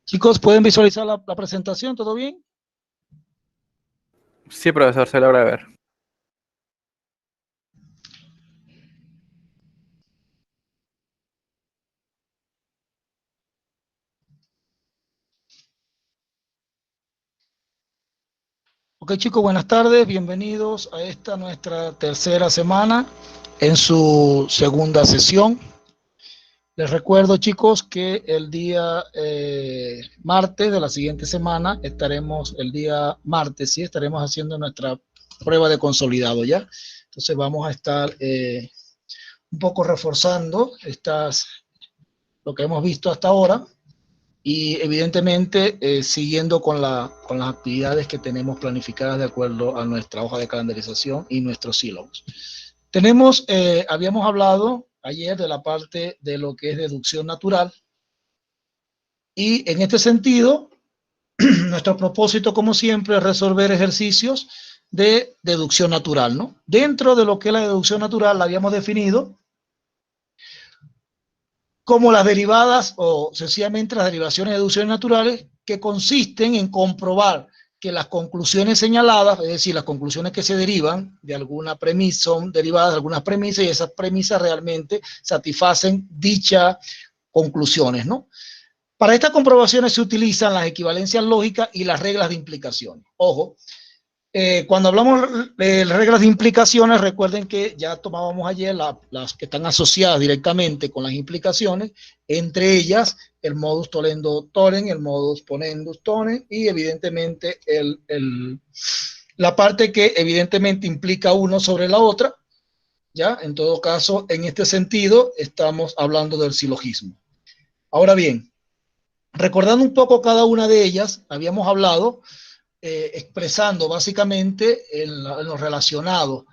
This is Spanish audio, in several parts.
Chicos, ¿pueden visualizar la presentación? ¿Todo bien? Sí, profesor, se logra ver. Ok, chicos, buenas tardes. Bienvenidos a esta nuestra tercera semana en su segunda sesión. Les recuerdo, chicos, que el día martes de la siguiente semana el día martes, sí, estaremos haciendo nuestra prueba de consolidado ya. Entonces vamos a estar un poco reforzando lo que hemos visto hasta ahora. Y evidentemente siguiendo con las actividades que tenemos planificadas de acuerdo a nuestra hoja de calendarización y nuestros sílabos. Habíamos hablado ayer de la parte de lo que es deducción natural y en este sentido nuestro propósito como siempre es resolver ejercicios de deducción natural, ¿no? Dentro de lo que es la deducción natural la habíamos definido como las derivadas o sencillamente las derivaciones de deducciones naturales que consisten en comprobar que las conclusiones señaladas, es decir, las conclusiones que se derivan de alguna premisa, son derivadas de algunas premisas y esas premisas realmente satisfacen dichas conclusiones, ¿no? Para estas comprobaciones se utilizan las equivalencias lógicas y las reglas de implicación. Ojo, cuando hablamos de reglas de implicaciones, recuerden que ya tomábamos ayer las que están asociadas directamente con las implicaciones, entre ellas el modus tollendo tollens, el modus ponendus tollens y evidentemente la parte que evidentemente implica uno sobre la otra. ¿Ya? En todo caso, en este sentido, estamos hablando del silogismo. Ahora bien, recordando un poco cada una de ellas, habíamos hablado expresando básicamente en lo relacionado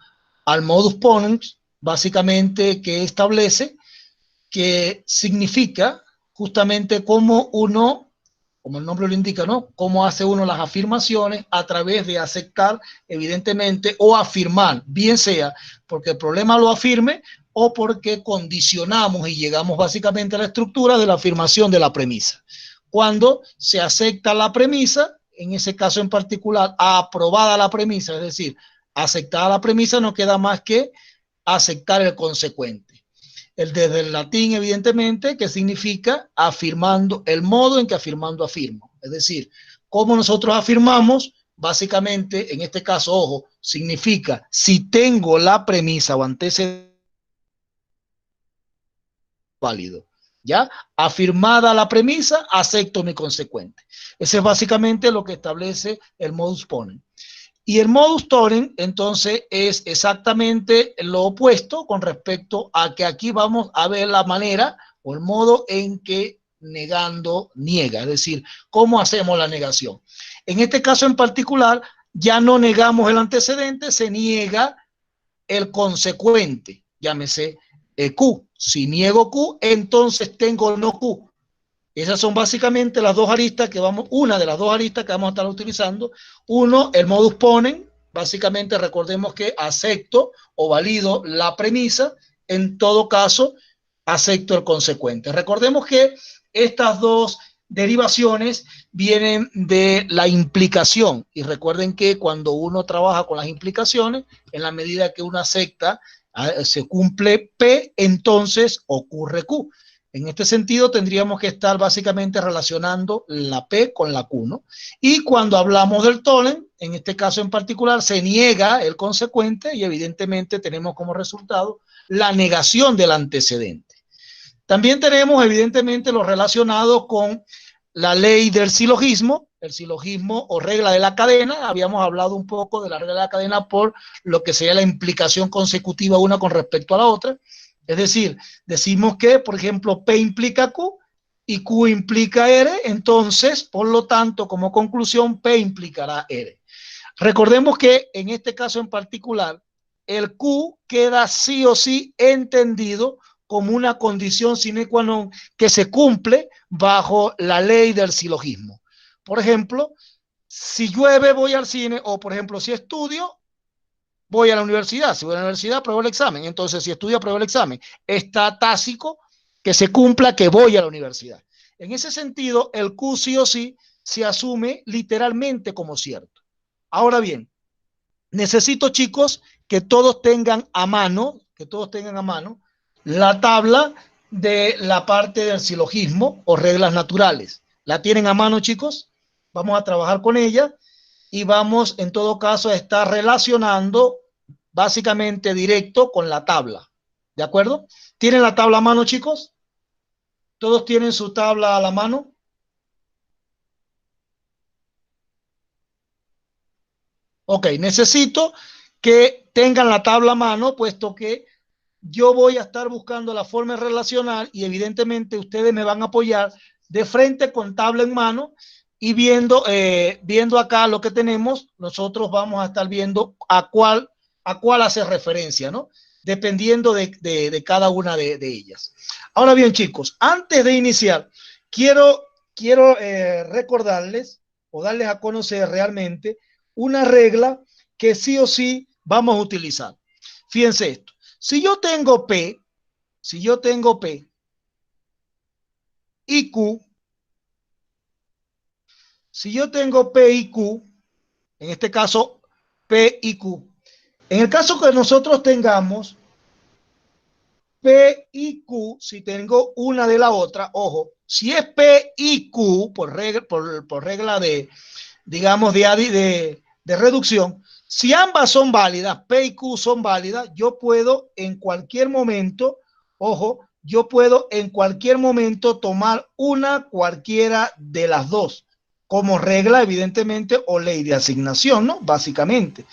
al modus ponens, básicamente que establece que significa justamente cómo uno, como el nombre lo indica, ¿no? Cómo hace uno las afirmaciones a través de aceptar, evidentemente, o afirmar, bien sea porque el problema lo afirme o porque condicionamos y llegamos básicamente a la estructura de la afirmación de la premisa. Cuando se acepta la premisa, en ese caso en particular, aprobada la premisa, es decir, aceptada la premisa, no queda más que aceptar el consecuente. Desde el latín, evidentemente, que significa afirmando, el modo en que afirmando afirmo. Es decir, cómo nosotros afirmamos, básicamente, en este caso, ojo, significa si tengo la premisa o antecedente válido. ¿Ya? Afirmada la premisa, acepto mi consecuente. Ese es básicamente lo que establece el modus ponens. Y el modus tollens, entonces, es exactamente lo opuesto con respecto a que aquí vamos a ver la manera o el modo en que negando niega, es decir, cómo hacemos la negación. En este caso en particular, ya no negamos el antecedente, se niega el consecuente, llámese Q. Si niego Q, entonces tengo no Q. Esas son básicamente las dos aristas que una de las dos aristas que vamos a estar utilizando. Uno, el modus ponens, básicamente recordemos que acepto o valido la premisa, en todo caso acepto el consecuente. Recordemos que estas dos derivaciones vienen de la implicación y recuerden que cuando uno trabaja con las implicaciones, en la medida que uno acepta, se cumple P, entonces ocurre Q. En este sentido, tendríamos que estar básicamente relacionando la P con la Q, ¿no? Y cuando hablamos del tollens, en este caso en particular, se niega el consecuente y evidentemente tenemos como resultado la negación del antecedente. También tenemos evidentemente lo relacionado con la ley del silogismo, el silogismo o regla de la cadena. Habíamos hablado un poco de la regla de la cadena por lo que sería la implicación consecutiva una con respecto a la otra. Es decir, decimos que, por ejemplo, P implica Q y Q implica R, entonces, por lo tanto, como conclusión, P implicará R. Recordemos que en este caso en particular, el Q queda sí o sí entendido como una condición sine qua non que se cumple bajo la ley del silogismo. Por ejemplo, si llueve voy al cine o, por ejemplo, si estudio voy a la universidad. Si voy a la universidad, apruebo el examen. Entonces, si estudio, apruebo el examen. Está tácito que se cumpla que voy a la universidad. En ese sentido, el Q sí o sí se asume literalmente como cierto. Ahora bien, necesito, chicos, que todos tengan a mano, la tabla de la parte del silogismo o reglas naturales. ¿La tienen a mano, chicos? Vamos a trabajar con ella y vamos, en todo caso, a estar relacionando básicamente directo con la tabla. ¿De acuerdo? ¿Tienen la tabla a mano, chicos? ¿Todos tienen su tabla a la mano? Ok, necesito que tengan la tabla a mano, puesto que yo voy a estar buscando la forma relacional y evidentemente ustedes me van a apoyar de frente con tabla en mano y viendo acá lo que tenemos, nosotros vamos a estar viendo a cuál hace referencia, ¿no? Dependiendo de cada una de ellas. Ahora bien, chicos, antes de iniciar, quiero recordarles o darles a conocer realmente una regla que sí o sí vamos a utilizar. Fíjense esto. Si yo tengo P y Q, si yo tengo P y Q, en este caso P y Q, en el caso que nosotros tengamos P y Q, si tengo una de la otra, ojo, si es P y Q, por regla de, digamos, de reducción, si ambas son válidas, P y Q son válidas, yo puedo en cualquier momento, ojo, yo puedo en cualquier momento tomar una cualquiera de las dos, como regla, evidentemente, o ley de asignación, ¿no? Básicamente.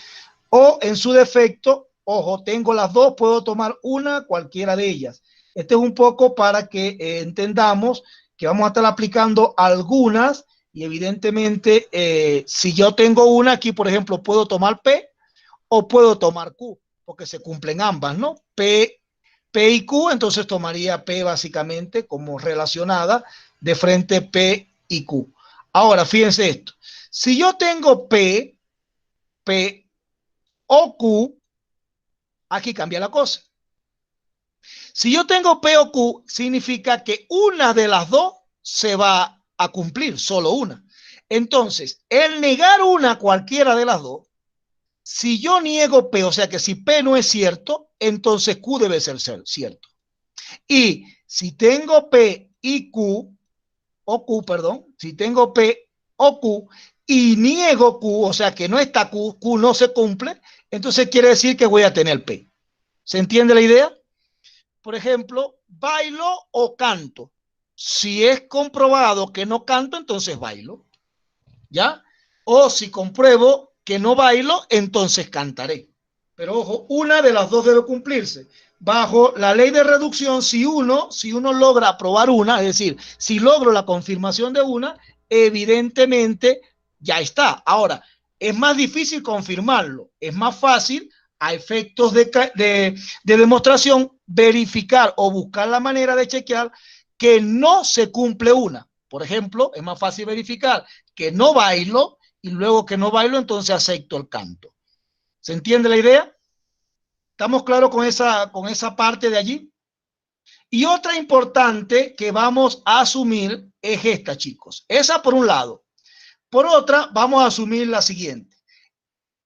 O en su defecto, ojo, tengo las dos, puedo tomar una cualquiera de ellas. Este es un poco para que entendamos que vamos a estar aplicando algunas y evidentemente si yo tengo una aquí, por ejemplo, puedo tomar P o puedo tomar Q, porque se cumplen ambas, ¿no? P y Q, entonces tomaría P básicamente como relacionada de frente P y Q. Ahora, fíjense esto. Si yo tengo P o Q, aquí cambia la cosa. Si yo tengo P o Q, significa que una de las dos se va a cumplir, solo una. Entonces, el negar una cualquiera de las dos, si yo niego P, o sea que si P no es cierto, entonces Q debe ser cierto. Y si tengo P y Q, o Q, perdón, si tengo P o Q y niego Q, o sea que no está Q, Q no se cumple, entonces quiere decir que voy a tener P. ¿Se entiende la idea? Por ejemplo, bailo o canto. Si es comprobado que no canto, entonces bailo, ¿ya? O si compruebo que no bailo, entonces cantaré. Pero ojo, una de las dos debe cumplirse. Bajo la ley de reducción, si uno logra probar una, es decir, si logro la confirmación de una, evidentemente ya está. Ahora, es más difícil confirmarlo, es más fácil a efectos de demostración verificar o buscar la manera de chequear que no se cumple una. Por ejemplo, es más fácil verificar que no bailo y luego que no bailo, entonces acepto el canto. ¿Se entiende la idea? ¿Estamos claros con esa parte de allí? Y otra importante que vamos a asumir es esta, chicos. Esa por un lado. Por otra, vamos a asumir la siguiente.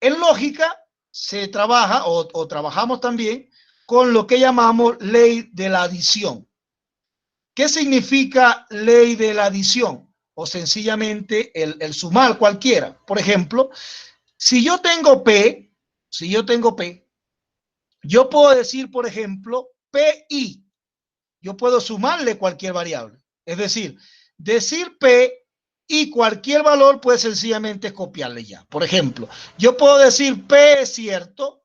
En lógica se trabaja o trabajamos también con lo que llamamos ley de la adición. ¿Qué significa ley de la adición? O sencillamente el sumar cualquiera. Por ejemplo, si yo tengo P, yo puedo decir, por ejemplo, PI. Yo puedo sumarle cualquier variable. Es decir P y cualquier valor, pues sencillamente copiarle ya. Por ejemplo, yo puedo decir P es cierto,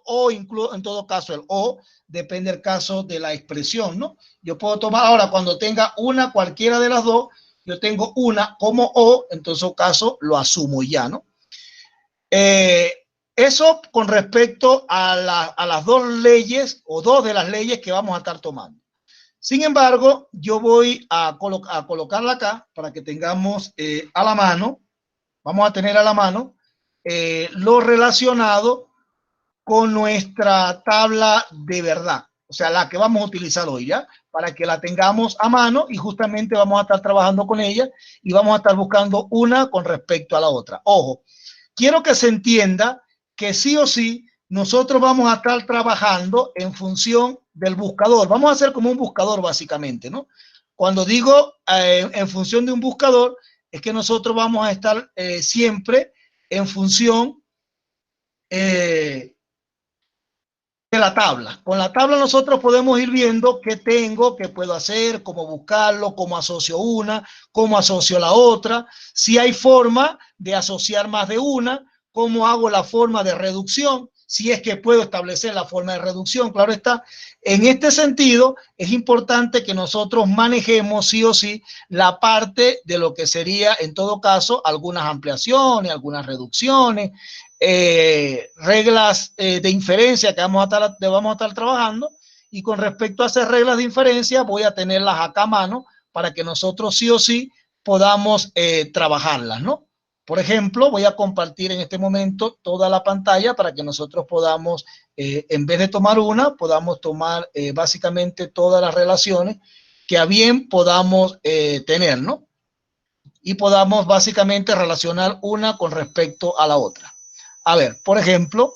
o incluso en todo caso el O, depende del caso de la expresión, ¿no? Yo puedo tomar ahora cuando tenga una cualquiera de las dos, yo tengo una como O, en todo caso lo asumo ya, ¿no? Eso con respecto a las dos leyes o dos de las leyes que vamos a estar tomando. Sin embargo, yo voy a colocarla acá para que tengamos a la mano, vamos a tener a la mano lo relacionado con nuestra tabla de verdad. O o sea, la que vamos a utilizar hoy, ¿ya? Para que la tengamos a mano y justamente vamos a estar trabajando con ella y vamos a estar buscando una con respecto a la otra. Ojo, quiero que se entienda que sí o sí nosotros vamos a estar trabajando en función del buscador. Vamos a hacer como un buscador básicamente, ¿no? Cuando digo en función de un buscador, es que nosotros vamos a estar siempre en función de la tabla. Con la tabla nosotros podemos ir viendo qué tengo, qué puedo hacer, cómo buscarlo, cómo asocio una, cómo asocio la otra, si hay forma de asociar más de una, cómo hago la forma de reducción, si es que puedo establecer la forma de reducción, claro está. En este sentido, es importante que nosotros manejemos sí o sí la parte de lo que sería, en todo caso, algunas ampliaciones, algunas reducciones, reglas de inferencia que vamos a estar trabajando, y con respecto a esas reglas de inferencia voy a tenerlas acá a mano para que nosotros sí o sí podamos trabajarlas, ¿no? Por ejemplo, voy a compartir en este momento toda la pantalla para que nosotros podamos, en vez de tomar una, podamos tomar básicamente todas las relaciones que a bien podamos tener, ¿no? Y podamos básicamente relacionar una con respecto a la otra. A ver, por ejemplo,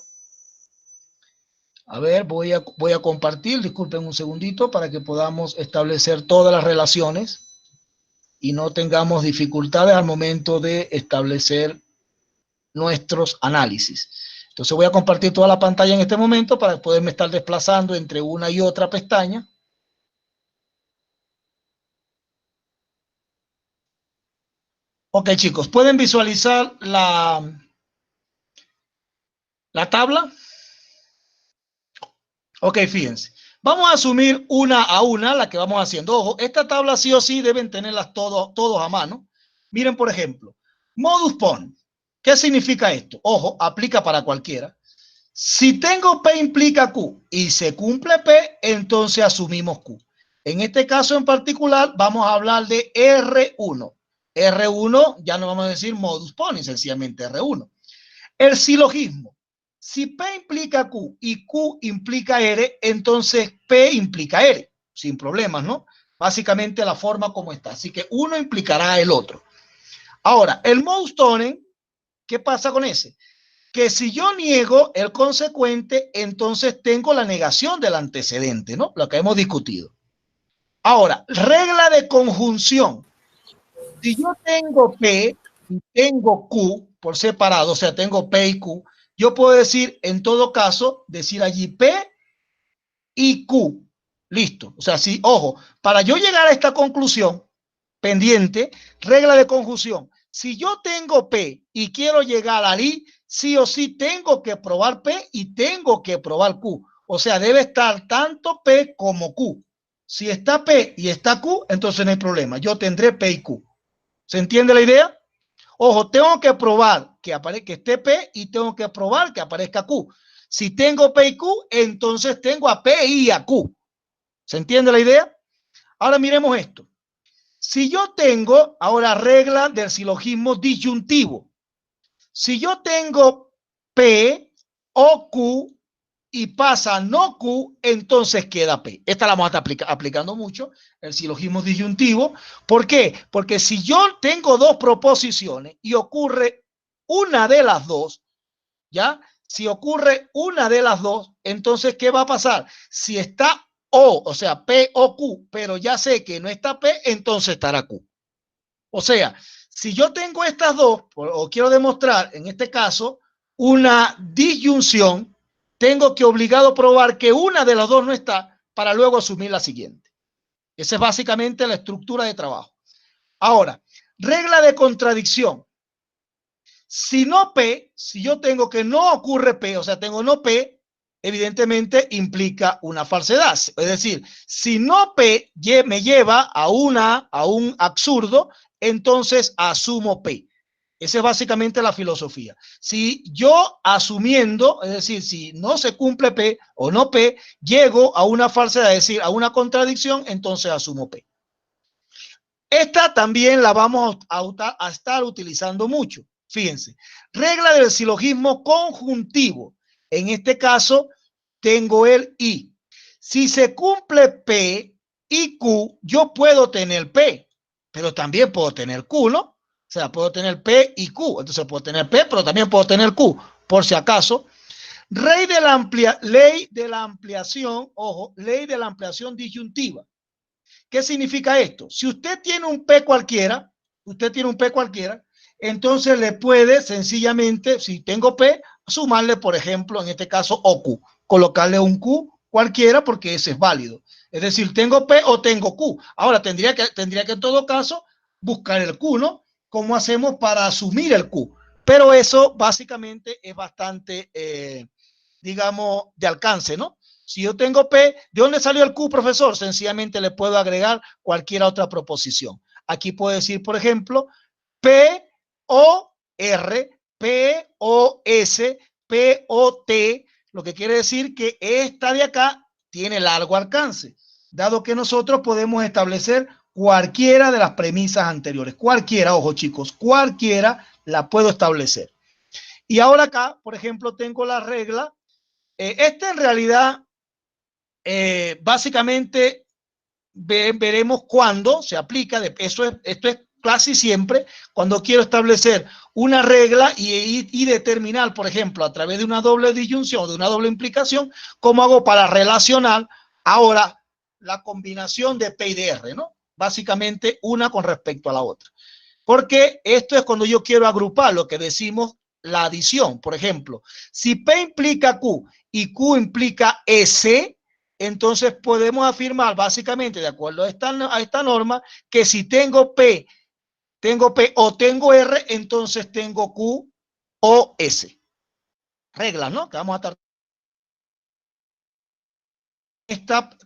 voy a compartir, disculpen un segundito, para que podamos establecer todas las relaciones y no tengamos dificultades al momento de establecer nuestros análisis. Entonces voy a compartir toda la pantalla en este momento para poderme estar desplazando entre una y otra pestaña. Ok, chicos, ¿pueden visualizar la tabla? Ok, fíjense. Vamos a asumir una a una la que vamos haciendo. Ojo, esta tabla sí o sí deben tenerlas todos a mano. Miren, por ejemplo, modus pon. ¿Qué significa esto? Ojo, aplica para cualquiera. Si tengo P implica Q y se cumple P, entonces asumimos Q. En este caso en particular vamos a hablar de R1. R1 ya no vamos a decir modus pon, sencillamente R1. El silogismo. Si P implica Q y Q implica R, entonces P implica R, sin problemas, ¿no? Básicamente la forma como está. Así que uno implicará el otro. Ahora, el modus tollens, ¿qué pasa con ese? Que si yo niego el consecuente, entonces tengo la negación del antecedente, ¿no? Lo que hemos discutido. Ahora, regla de conjunción. Si yo tengo P y tengo Q por separado, o sea, tengo P y Q, yo puedo decir, en todo caso, decir allí P y Q. Listo. O sea, sí, ojo, para yo llegar a esta conclusión pendiente, regla de conjunción. Si yo tengo P y quiero llegar a I, sí o sí tengo que probar P y tengo que probar Q. O sea, debe estar tanto P como Q. Si está P y está Q, entonces no hay problema. Yo tendré P y Q. ¿Se entiende la idea? Ojo, tengo que probar que esté P y tengo que probar que aparezca Q. Si tengo P y Q, entonces tengo a P y a Q. ¿Se entiende la idea? Ahora miremos esto. Si yo tengo, ahora regla del silogismo disyuntivo. Si yo tengo P o Q y pasa no Q, entonces queda P. Esta la vamos a estar aplicando mucho, el silogismo disyuntivo. ¿Por qué? Porque si yo tengo dos proposiciones y ocurre una de las dos, ¿ya? Si ocurre una de las dos, entonces, ¿qué va a pasar? Si está o sea, P o Q, pero ya sé que no está P, entonces estará Q. O sea, si yo tengo estas dos, o quiero demostrar, en este caso, una disyunción, tengo que obligado probar que una de las dos no está para luego asumir la siguiente. Esa es básicamente la estructura de trabajo. Ahora, regla de contradicción. Si no P, si yo tengo que no ocurre P, o sea, tengo no P, evidentemente implica una falsedad. Es decir, si no P me lleva a un absurdo, entonces asumo P. Esa es básicamente la filosofía. Si yo asumiendo, es decir, si no se cumple P o no P, llego a una falsedad, es decir, a una contradicción, entonces asumo P. Esta también la vamos a estar utilizando mucho. Fíjense, regla del silogismo conjuntivo. En este caso, tengo el y. Si se cumple P y Q, yo puedo tener P, pero también puedo tener Q, ¿no? O sea, puedo tener P y Q. Entonces puedo tener P, pero también puedo tener Q, por si acaso. Ley de la ampliación, ojo, ley de la ampliación disyuntiva. ¿Qué significa esto? Si usted tiene un P cualquiera, entonces le puede sencillamente, si tengo P, sumarle, por ejemplo, en este caso, o Q, colocarle un Q cualquiera porque ese es válido. Es decir, tengo P o tengo Q. Ahora, tendría que en todo caso buscar el Q, ¿no? ¿Cómo hacemos para asumir el Q? Pero eso básicamente es bastante, digamos, de alcance, ¿no? Si yo tengo P, ¿de dónde salió el Q, profesor? Sencillamente le puedo agregar cualquier otra proposición. Aquí puedo decir, por ejemplo, P-O-R, P-O-S, P-O-T, lo que quiere decir que esta de acá tiene largo alcance, dado que nosotros podemos establecer cualquiera de las premisas anteriores. Cualquiera, ojo chicos, cualquiera la puedo establecer. Y ahora acá, por ejemplo, tengo la regla. Esta en realidad, básicamente, veremos cuándo se aplica. Esto es casi siempre cuando quiero establecer una regla y determinar, por ejemplo, a través de una doble disyunción, de una doble implicación, cómo hago para relacionar ahora la combinación de P y de R, ¿no? Básicamente una con respecto a la otra. Porque esto es cuando yo quiero agrupar lo que decimos la adición. Por ejemplo, si P implica Q y Q implica S, entonces podemos afirmar básicamente, de acuerdo a esta norma, que si tengo P o tengo R, entonces tengo Q o S. Reglas, ¿no? Que vamos a estar.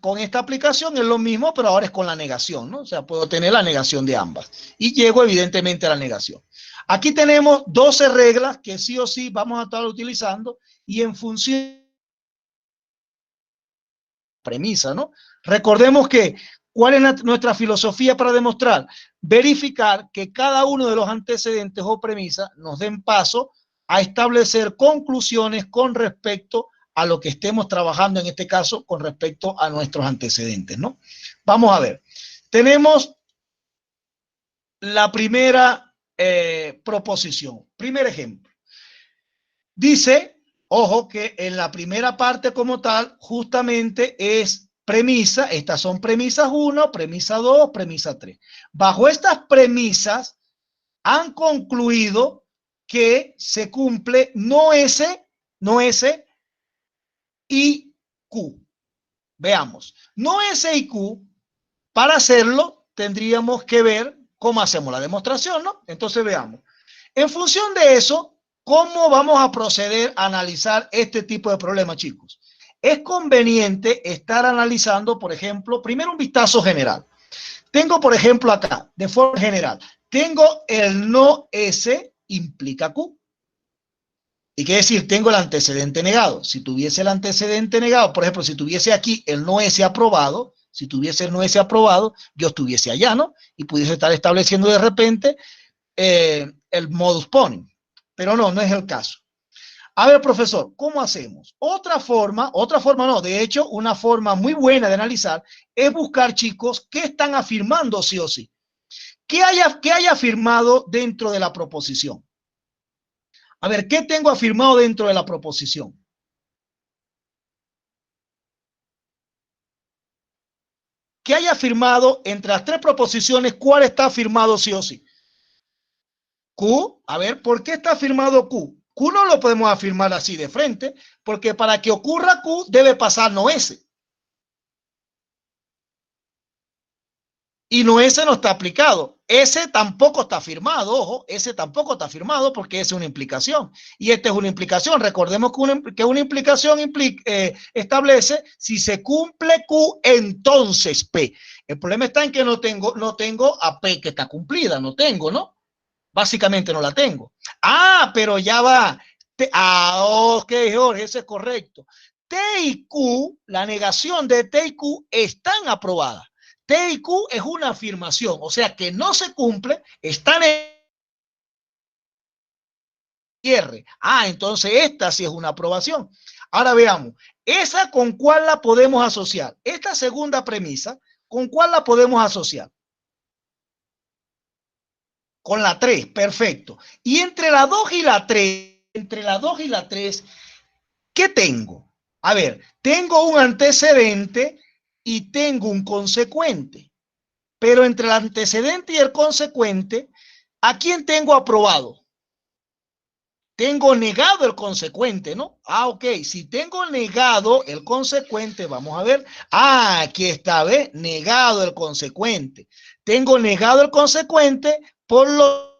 Con esta aplicación es lo mismo, pero ahora es con la negación, ¿no? O sea, puedo tener la negación de ambas. Y llego evidentemente a la negación. Aquí tenemos 12 reglas que sí o sí vamos a estar utilizando y en función de la premisa, ¿no? Recordemos que, ¿cuál es nuestra filosofía para demostrar? Verificar que cada uno de los antecedentes o premisas nos den paso a establecer conclusiones con respecto a lo que estemos trabajando, en este caso, con respecto a nuestros antecedentes, ¿no? Vamos a ver. Tenemos la primera proposición. Primer ejemplo. Dice, ojo, que en la primera parte como tal, justamente es premisa. Estas son premisas 1, premisa 2, premisa 3. Bajo estas premisas han concluido que se cumple no S y Q. Veamos, no S y Q, para hacerlo tendríamos que ver cómo hacemos la demostración, ¿no? Entonces veamos. En función de eso, ¿cómo vamos a proceder a analizar este tipo de problemas, chicos? Es conveniente estar analizando, por ejemplo, primero un vistazo general. Tengo, por ejemplo, acá, de forma general, tengo el no S implica Q. ¿Y qué decir? Tengo el antecedente negado. Si tuviese el antecedente negado, por ejemplo, si tuviese aquí el no S aprobado, si tuviese el no S aprobado, yo estuviese allá, ¿no? Y pudiese estar estableciendo de repente el modus ponens. Pero no, no es el caso. A ver, profesor, ¿cómo hacemos? Otra forma no, de hecho, una forma muy buena de analizar es buscar, chicos, qué están afirmando sí o sí. ¿Qué haya afirmado dentro de la proposición? A ver, ¿qué tengo afirmado dentro de la proposición? ¿Qué haya afirmado entre las tres proposiciones? ¿Cuál está afirmado sí o sí? Q, a ver, ¿por qué está afirmado Q? Q no lo podemos afirmar así de frente, porque para que ocurra Q debe pasar no S. Y no S no está aplicado. S tampoco está firmado, ojo, S tampoco está firmado porque es una implicación. Y esta es una implicación. Recordemos que una implicación establece si se cumple Q, entonces P. El problema está en que no tengo a P que está cumplida, no tengo, ¿no? Básicamente no la tengo. Ah, pero ya va. Ok, Jorge, eso es correcto. T y Q, la negación de T y Q están aprobadas. T y Q es una afirmación, o sea que no se cumple, están en cierre. Ah, entonces esta sí es una aprobación. Ahora veamos, ¿Esa con cuál la podemos asociar? Esta segunda premisa, ¿con cuál la podemos asociar? Con la 3, perfecto. Y entre la 2 y la 3, ¿qué tengo? A ver, tengo un antecedente y tengo un consecuente. Pero entre el antecedente y el consecuente, ¿a quién tengo aprobado? Tengo negado el consecuente, ¿no? Ah, ok. Si tengo negado el consecuente, vamos a ver. Ah, aquí está, ¿ves? Negado el consecuente. Tengo negado el consecuente por lo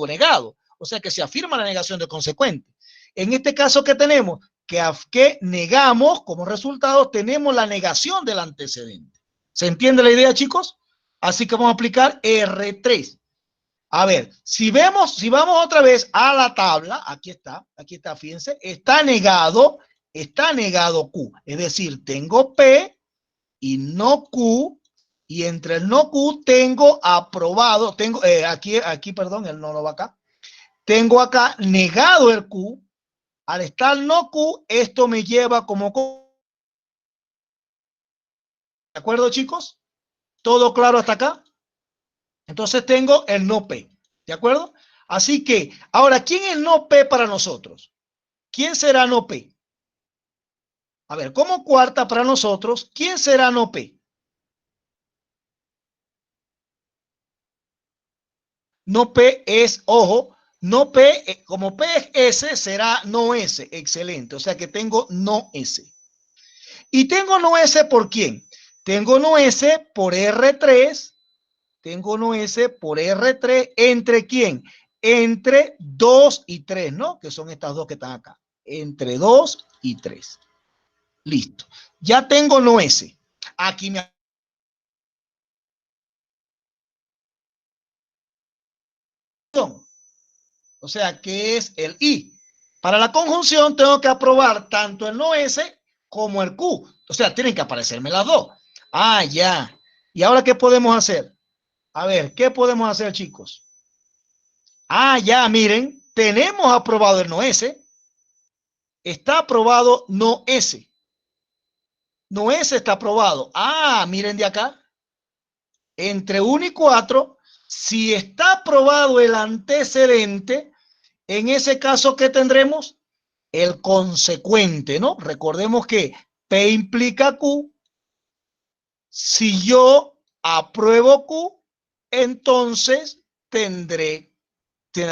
negado. O sea que se afirma la negación del consecuente. En este caso, ¿qué tenemos? Que negamos, como resultado, tenemos la negación del antecedente. ¿Se entiende la idea, chicos? Así que vamos a aplicar R3. A ver, si vamos otra vez a la tabla, aquí está, fíjense, está negado Q. Es decir, tengo P y no Q, y entre el no Q tengo aprobado, perdón, el no va acá. Tengo acá negado el Q. Al estar no Q, esto me lleva como... ¿De acuerdo, chicos? ¿Todo claro hasta acá? Entonces tengo el no P. ¿De acuerdo? Así que, ahora, ¿quién es no P para nosotros? ¿Quién será no P? A ver, como cuarta para nosotros, ¿quién será no P? No P es, ojo, no P, como P es S, será no S. Excelente. O sea que tengo no S. ¿Y tengo no S por quién? Tengo no S por R3. Tengo no S por R3. ¿Entre quién? Entre 2 y 3, ¿no? Que son estas dos que están acá. Entre 2 y 3. Listo. Ya tengo no S. Aquí me... O sea, que es el I. Para la conjunción tengo que aprobar tanto el no S como el Q. O sea, tienen que aparecerme las dos. Ah, ya. ¿Y ahora qué podemos hacer? A ver, ¿qué podemos hacer, chicos? Ah, ya, miren, tenemos aprobado el no S. Está aprobado no S. No S está aprobado. Ah, miren de acá. Entre 1 y 4, si está aprobado el antecedente, en ese caso, ¿qué tendremos? El consecuente, ¿no? Recordemos que P implica Q. Si yo apruebo Q, entonces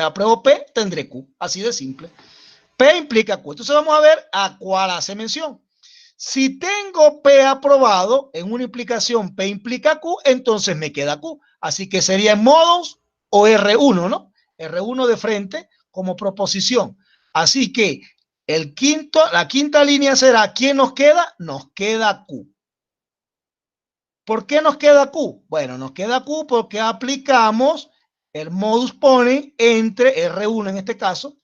apruebo P, tendré Q. Así de simple. P implica Q. Entonces vamos a ver a cuál hace mención. Si tengo P aprobado en una implicación P implica Q, entonces me queda Q. Así que sería en modos o R1, ¿no? R1 de frente como proposición. Así que la quinta línea será, ¿quién nos queda? Nos queda Q. ¿Por qué nos queda Q? Bueno, nos queda Q porque aplicamos el modus ponens entre R1 en este caso,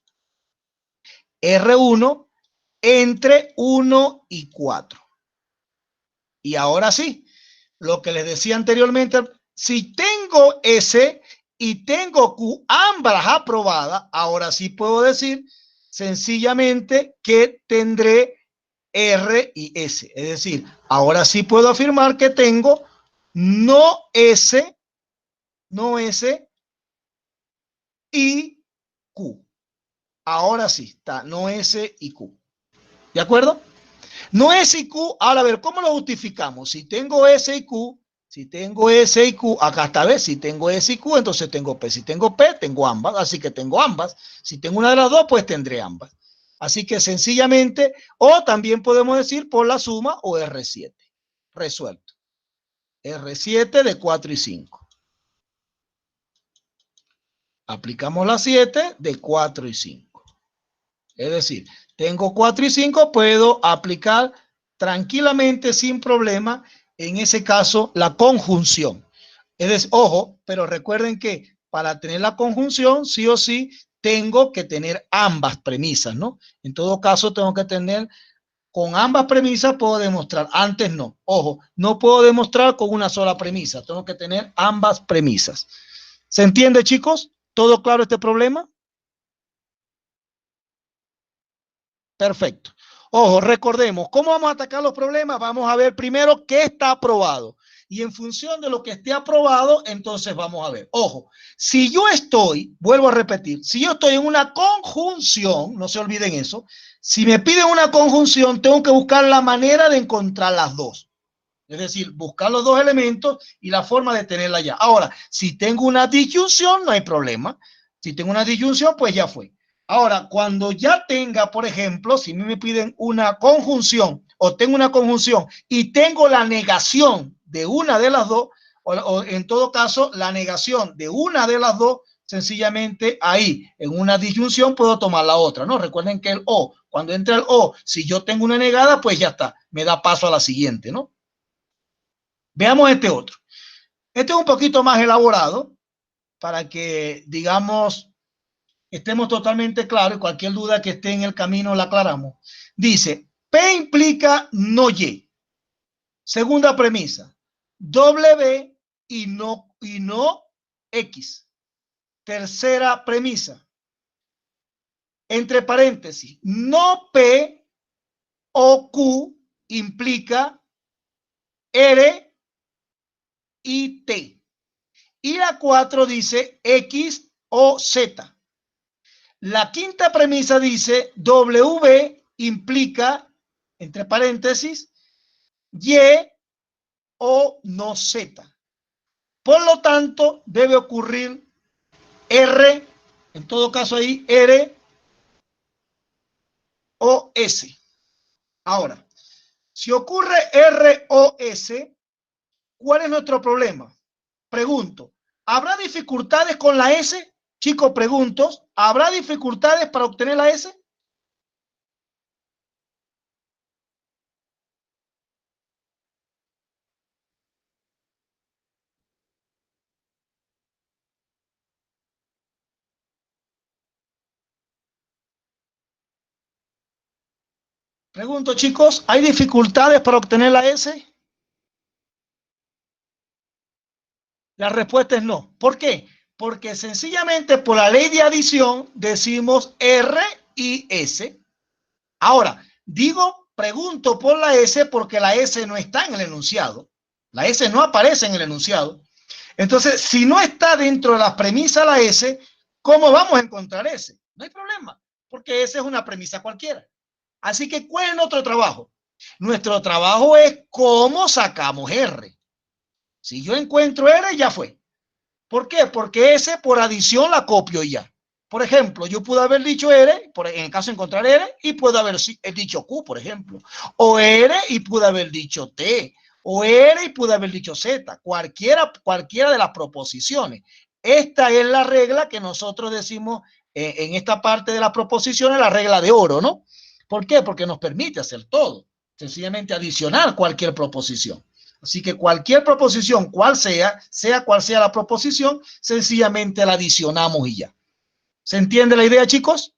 R1 entre 1 y 4. Y ahora sí, lo que les decía anteriormente, si tengo S y tengo Q, ambas aprobadas, ahora sí puedo decir sencillamente que tendré R y S. Es decir, ahora sí puedo afirmar que tengo no S y Q. Ahora sí está, no S y Q. ¿De acuerdo? No S y Q, ahora a ver, ¿cómo lo justificamos? Si tengo S y Q, acá está, ¿ves? Si tengo S y Q, entonces tengo P. Si tengo P, tengo ambas, así que tengo ambas. Si tengo una de las dos, pues tendré ambas. Así que sencillamente, o también podemos decir por la suma o R7. Resuelto. R7 de 4 y 5. Aplicamos la 7 de 4 y 5. Es decir, tengo 4 y 5, puedo aplicar tranquilamente, sin problema, en ese caso, la conjunción. Es decir, ojo, pero recuerden que para tener la conjunción, sí o sí, tengo que tener ambas premisas, ¿no? En todo caso, tengo que tener, con ambas premisas puedo demostrar, antes no. Ojo, no puedo demostrar con una sola premisa, tengo que tener ambas premisas. ¿Se entiende, chicos? ¿Todo claro este problema? Perfecto. Ojo, recordemos, ¿cómo vamos a atacar los problemas? Vamos a ver primero qué está aprobado. Y en función de lo que esté aprobado, entonces vamos a ver. Ojo, si yo estoy, vuelvo a repetir, si yo estoy en una conjunción, no se olviden eso, si me piden una conjunción, tengo que buscar la manera de encontrar las dos. Es decir, buscar los dos elementos y la forma de tenerla ya. Ahora, si tengo una disyunción, no hay problema. Si tengo una disyunción, pues ya fue. Ahora, cuando ya tenga, por ejemplo, si me piden una conjunción o tengo una conjunción y tengo la negación de una de las dos, o en todo caso, la negación de una de las dos, sencillamente ahí, en una disyunción, puedo tomar la otra, ¿no? Recuerden que el o, cuando entra el o, si yo tengo una negada, pues ya está, me da paso a la siguiente, ¿no? Veamos este otro. Este es un poquito más elaborado para que, digamos, estemos totalmente claros y cualquier duda que esté en el camino la aclaramos. Dice, P implica no Y. Segunda premisa, W y no X. Tercera premisa, entre paréntesis, no P o Q implica R y T. Y la 4 dice X o Z. La quinta premisa dice W implica, entre paréntesis, Y o no Z. Por lo tanto, debe ocurrir R, en todo caso ahí, R o S. Ahora, si ocurre R o S, ¿cuál es nuestro problema? Pregunto, ¿habrá dificultades con la S? Chicos, pregunto, ¿habrá dificultades para obtener la S? Pregunto, chicos, ¿hay dificultades para obtener la S? La respuesta es no. ¿Por qué? Porque sencillamente por la ley de adición decimos R y S. Ahora, pregunto por la S porque la S no está en el enunciado. La S no aparece en el enunciado. Entonces, si no está dentro de las premisas la S, ¿cómo vamos a encontrar S? No hay problema, porque S es una premisa cualquiera. Así que, ¿cuál es nuestro trabajo? Nuestro trabajo es cómo sacamos R. Si yo encuentro R, ya fue. ¿Por qué? Porque S por adición la copio ya. Por ejemplo, yo pude haber dicho R, en el caso de encontrar R, y puedo haber dicho Q, por ejemplo. O R y pude haber dicho T. O R y pude haber dicho Z. Cualquiera de las proposiciones. Esta es la regla que nosotros decimos en esta parte de las proposiciones, la regla de oro, ¿no? ¿Por qué? Porque nos permite hacer todo. Sencillamente adicionar cualquier proposición. Así que cualquier proposición, sea cual sea la proposición, sencillamente la adicionamos y ya. ¿Se entiende la idea, chicos?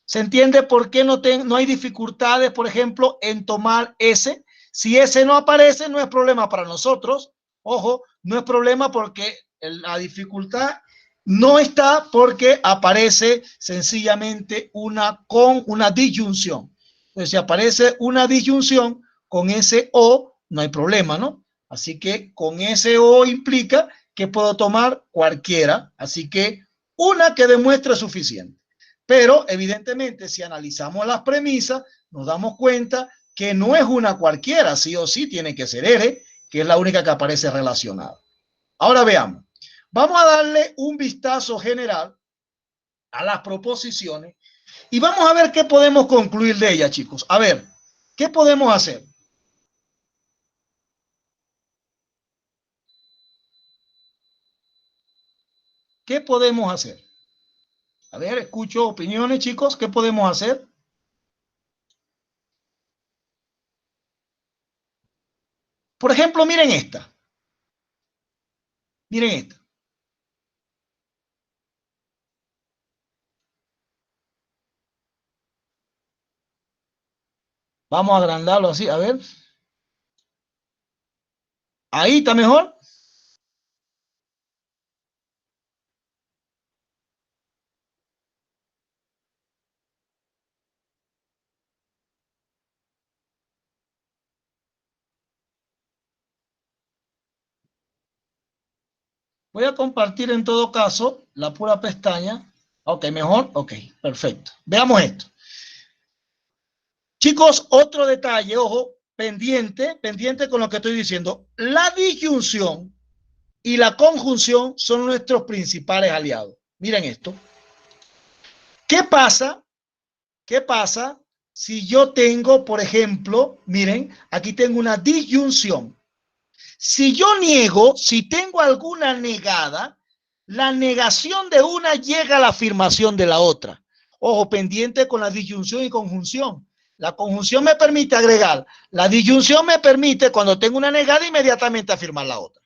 ¿Se entiende por qué no hay dificultades, por ejemplo, en tomar S? Si S no aparece, no es problema para nosotros. Ojo, no es problema porque la dificultad no está porque aparece sencillamente una disyunción. Entonces, si aparece una disyunción con ese O, no hay problema, ¿no? Así que con ese O implica que puedo tomar cualquiera. Así que una que demuestre suficiente. Pero evidentemente, si analizamos las premisas, nos damos cuenta que no es una cualquiera, sí o sí tiene que ser R, que es la única que aparece relacionada. Ahora veamos. Vamos a darle un vistazo general a las proposiciones y vamos a ver qué podemos concluir de ellas, chicos. A ver, ¿qué podemos hacer? ¿Qué podemos hacer? A ver, escucho opiniones, chicos. ¿Qué podemos hacer? Por ejemplo, miren esta. Miren esta. Vamos a agrandarlo así. A ver. Ahí está mejor. Voy a compartir en todo caso la pura pestaña. Ok, mejor. Ok, perfecto. Veamos esto. Chicos, otro detalle, ojo, pendiente con lo que estoy diciendo. La disyunción y la conjunción son nuestros principales aliados. Miren esto. ¿Qué pasa? ¿Qué pasa si yo tengo, por ejemplo, miren, aquí tengo una disyunción? Si yo niego, si tengo alguna negada, la negación de una llega a la afirmación de la otra. Ojo, pendiente con la disyunción y conjunción. La conjunción me permite agregar, la disyunción me permite, cuando tengo una negada, inmediatamente afirmar la otra.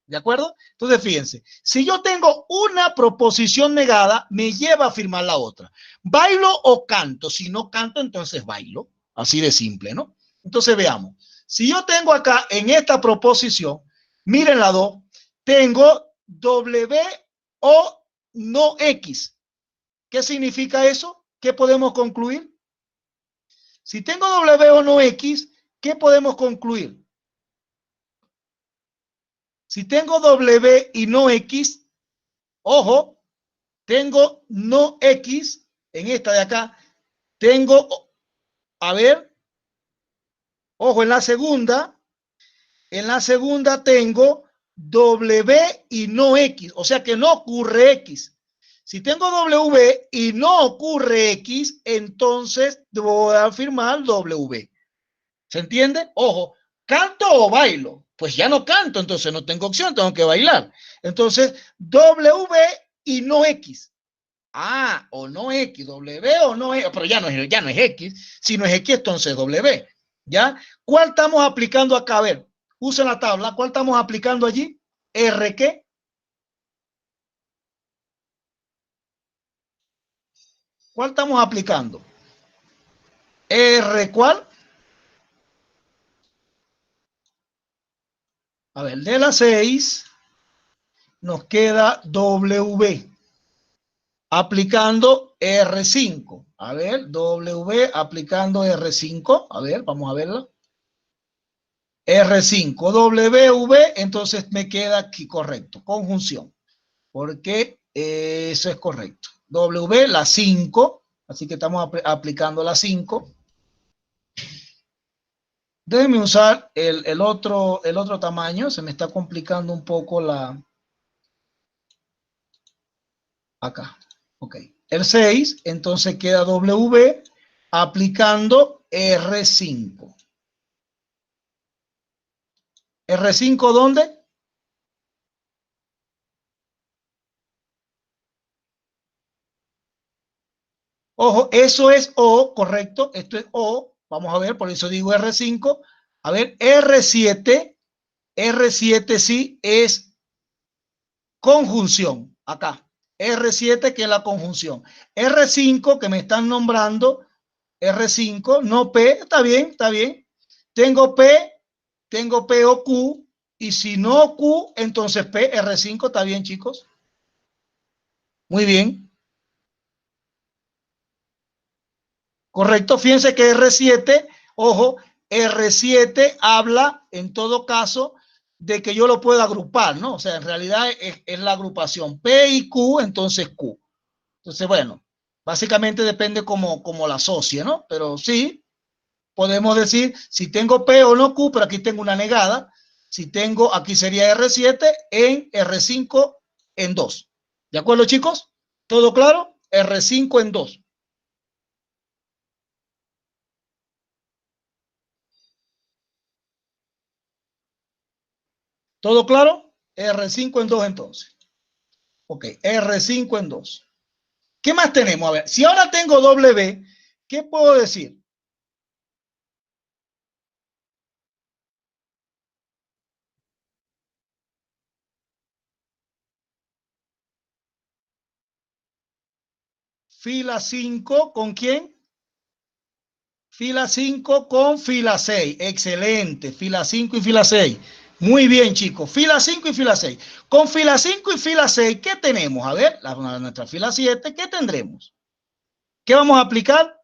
¿De acuerdo? Entonces, fíjense, si yo tengo una proposición negada, me lleva a afirmar la otra. ¿Bailo o canto? Si no canto, entonces bailo. Así de simple, ¿no? Entonces, veamos. Si yo tengo acá en esta proposición, miren la 2, tengo W o no X. ¿Qué significa eso? ¿Qué podemos concluir? Si tengo W o no X, ¿qué podemos concluir? Si tengo W y no X, ojo, tengo no X en esta de acá, tengo, a ver, ojo, en la segunda tengo W y no X, o sea que no ocurre X. Si tengo W y no ocurre X, entonces voy a afirmar W. ¿Se entiende? Ojo, ¿canto o bailo? Pues ya no canto, entonces no tengo opción, tengo que bailar. Entonces, W y no X. Ah, o no X, W o no X, pero ya no es X. Si no es X, entonces W. ¿Ya? ¿Cuál estamos aplicando acá? A ver, usen la tabla. ¿Cuál estamos aplicando allí? ¿R qué? ¿Cuál estamos aplicando? ¿R cuál? A ver, de las 6 nos queda W. Aplicando R5. A ver, W aplicando R5. A ver, vamos a verlo. R5, W, entonces me queda aquí correcto, conjunción, porque eso es correcto. W, la 5, así que estamos aplicando la 5. Déjenme usar el otro tamaño, se me está complicando un poco la... Acá, ok. El 6, entonces queda W aplicando R5. ¿R5 dónde? Ojo, eso es O, correcto. Esto es O. Vamos a ver, por eso digo R5. A ver, R7. R7 sí es conjunción. Acá. R7 que es la conjunción. R5 que me están nombrando. R5, no P. Está bien, está bien. Tengo P o Q. Y si no Q, entonces P, R5. ¿Está bien, chicos? Muy bien. Correcto, fíjense que R7, ojo, R7 habla en todo caso de que yo lo puedo agrupar, ¿no? O sea, en realidad es la agrupación P y Q, entonces Q. Entonces, bueno, básicamente depende como la asocie, ¿no? Pero sí, podemos decir si tengo P o no Q, pero aquí tengo una negada. Si tengo, aquí sería R7 en R5 en 2. ¿De acuerdo, chicos? ¿Todo claro? R5 en 2. ¿Todo claro? R5 en 2 entonces. Ok, R5 en 2. ¿Qué más tenemos? A ver, si ahora tengo W, ¿qué puedo decir? Fila 5, ¿con quién? Fila 5 con fila 6. Excelente. Fila 5 y fila 6. Muy bien, chicos. Fila 5 y fila 6. Con fila 5 y fila 6, ¿qué tenemos? A ver, nuestra fila 7, ¿qué tendremos? ¿Qué vamos a aplicar?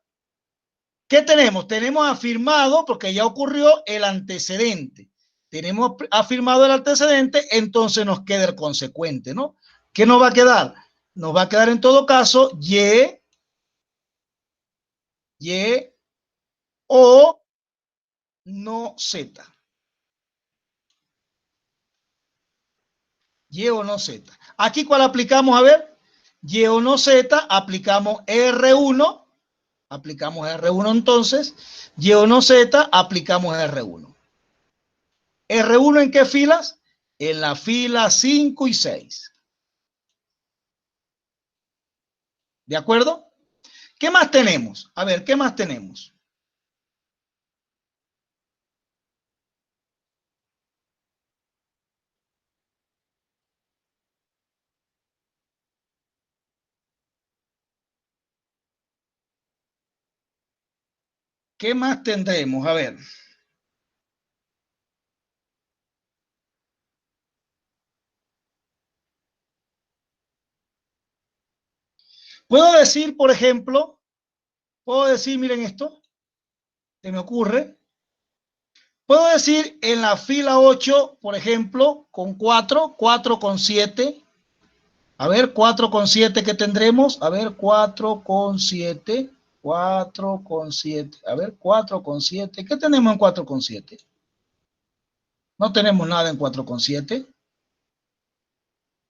¿Qué tenemos? Tenemos afirmado, porque ya ocurrió el antecedente. tenemos afirmado el antecedente, entonces nos queda el consecuente, ¿no? ¿Qué nos va a quedar? Nos va a quedar en todo caso Y o no Z. Y o no Z. Aquí, ¿cuál aplicamos? A ver, Y o no Z, aplicamos R1, entonces, Y o no Z, aplicamos R1. ¿R1 en qué filas? En la fila 5 y 6. ¿De acuerdo? ¿Qué más tenemos? A ver, ¿qué más tenemos? ¿Qué más tendremos? A ver. Puedo decir, por ejemplo, miren esto, se me ocurre. Puedo decir en la fila 8, por ejemplo, con 4 con 7. A ver, 4 con 7, ¿qué tendremos? A ver, 4 con 7. 4 con 7. A ver, 4 con 7. ¿Qué tenemos en 4 con 7? No tenemos nada en 4 con 7.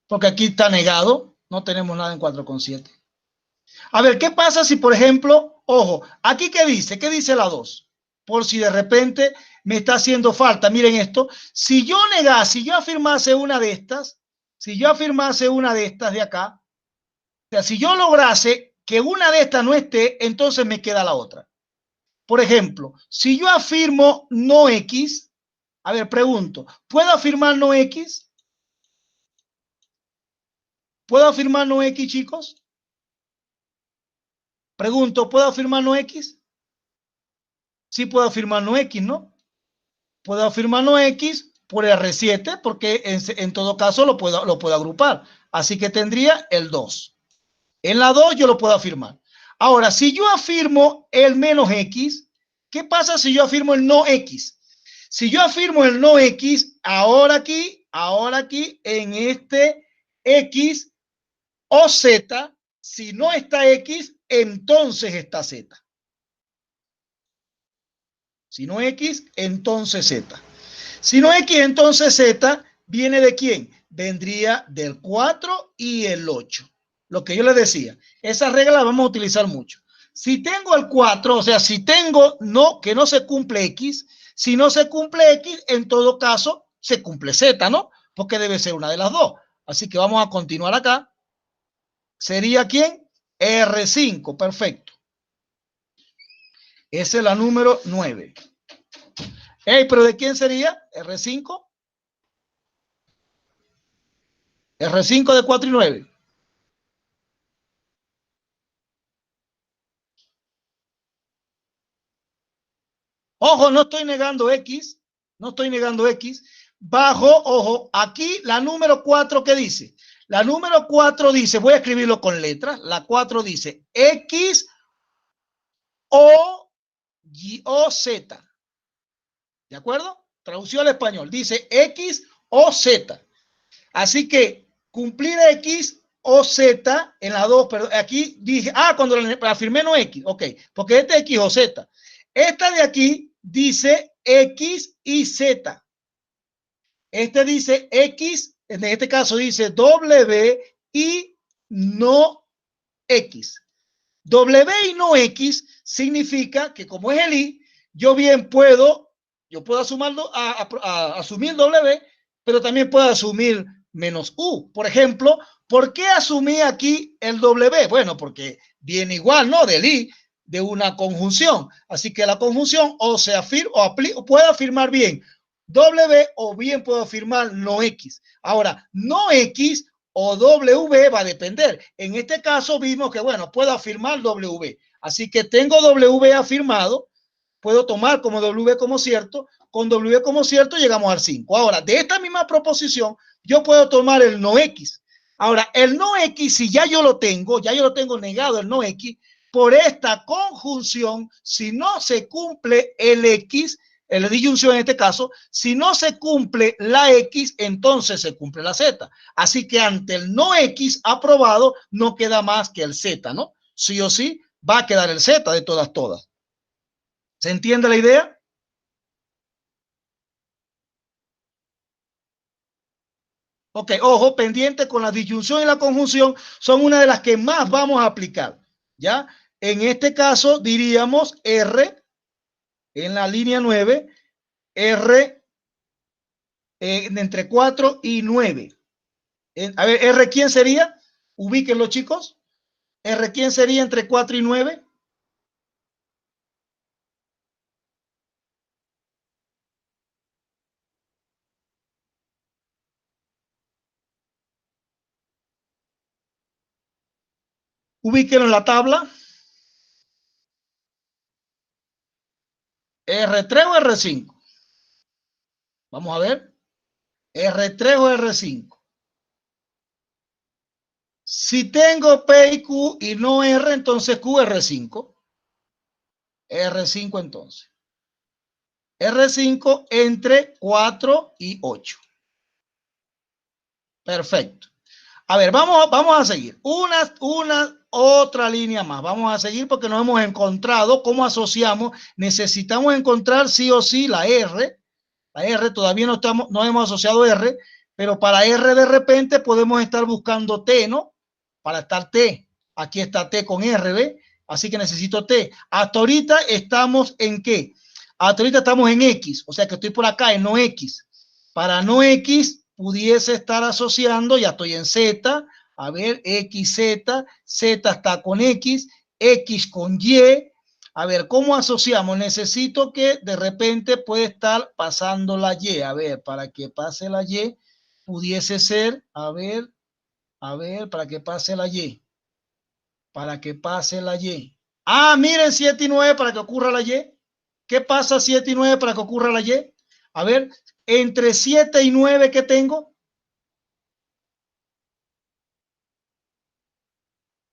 Porque aquí está negado. No tenemos nada en 4 con 7. A ver, ¿qué pasa si, por ejemplo, ojo, aquí qué dice? ¿Qué dice la 2? Por si de repente me está haciendo falta. Miren esto. Si yo negase, si yo afirmase una de estas, de acá, o sea, si yo lograse que una de estas no esté, entonces me queda la otra. Por ejemplo, si yo afirmo no X, a ver, pregunto, ¿puedo afirmar no X? ¿Puedo afirmar no X, chicos? Pregunto, ¿puedo afirmar no X? Sí puedo afirmar no X, ¿no? Puedo afirmar no X por R7, porque en todo caso lo puedo agrupar. Así que tendría el 2. En la 2 yo lo puedo afirmar. Ahora, si yo afirmo el menos X, ¿qué pasa si yo afirmo el no X? Si yo afirmo el no X, ahora aquí, en este X o Z, si no está X, entonces está Z. Si no X, entonces Z. Si no X, entonces Z viene de quién? Vendría del 4 y el 8. Lo que yo les decía, esa regla la vamos a utilizar mucho. Si tengo el 4, o sea, si tengo que no se cumple X, si no se cumple X, en todo caso se cumple Z, ¿no? Porque debe ser una de las dos. Así que vamos a continuar acá. ¿Sería quién? R5, perfecto. Esa es la número 9. Hey, ¿pero de quién sería? R5. R5 de 4 y 9. Ojo, no estoy negando X. No estoy negando X. Bajo, ojo, aquí la número 4, ¿qué dice? La número 4 dice, voy a escribirlo con letras. La 4 dice X o Y o Z. ¿De acuerdo? Traducción al español. Dice X o Z. Así que cumplir X o Z en la 2, pero aquí dije, cuando la afirmé no X, ok, porque este es X o Z. Esta de aquí dice X y Z. Este dice X, en este caso dice W y no X. W y no X significa que como es el I, yo puedo asumir W, pero también puedo asumir menos U. Por ejemplo, ¿por qué asumí aquí el W? Bueno, porque viene igual, ¿no? Del I, de una conjunción. Así que la conjunción o se afirma o puedo afirmar bien W o bien puedo afirmar no X. Ahora, no X o W va a depender. En este caso vimos que, bueno, puedo afirmar W. Así que tengo W afirmado, puedo tomar como W como cierto, con W como cierto llegamos al 5. Ahora, de esta misma proposición, yo puedo tomar el no X. Ahora, el no X, si ya yo lo tengo negado el no X, por esta conjunción, si no se cumple el X, la disyunción en este caso, si no se cumple la X, entonces se cumple la Z. Así que ante el no X aprobado, no queda más que el Z, ¿no? Sí o sí, va a quedar el Z de todas. ¿Se entiende la idea? Ok, ojo, pendiente con la disyunción y la conjunción, son una de las que más vamos a aplicar, ¿ya? En este caso diríamos R en la línea 9, R entre 4 y 9. A ver, R, ¿quién sería? Ubíquenlo, chicos. R, ¿quién sería entre 4 y 9? Ubíquenlo en la tabla. R3 o R5. Vamos a ver. R3 o R5. Si tengo P y Q y no R, entonces Q R5. R5 entonces. R5 entre 4 y 8. Perfecto. A ver, vamos a seguir. Otra línea más. Vamos a seguir porque no hemos encontrado cómo asociamos. Necesitamos encontrar sí o sí la R. La R todavía no hemos asociado R, pero para R de repente podemos estar buscando T, ¿no? Para estar T. Aquí está T con R, ¿ve? Así que necesito T. Hasta ahorita estamos en ¿qué? Hasta ahorita estamos en X, o sea que estoy por acá en no X. Para no X pudiese estar asociando, ya estoy en Z, a ver, X, Z, Z está con X con Y. A ver, ¿cómo asociamos? Necesito que de repente puede estar pasando la Y. A ver, para que pase la Y, pudiese ser, a ver, para que pase la Y. Para que pase la Y. Ah, miren, 7 y 9 para que ocurra la Y. ¿Qué pasa 7 y 9 para que ocurra la Y? A ver, entre 7 y 9, ¿qué tengo?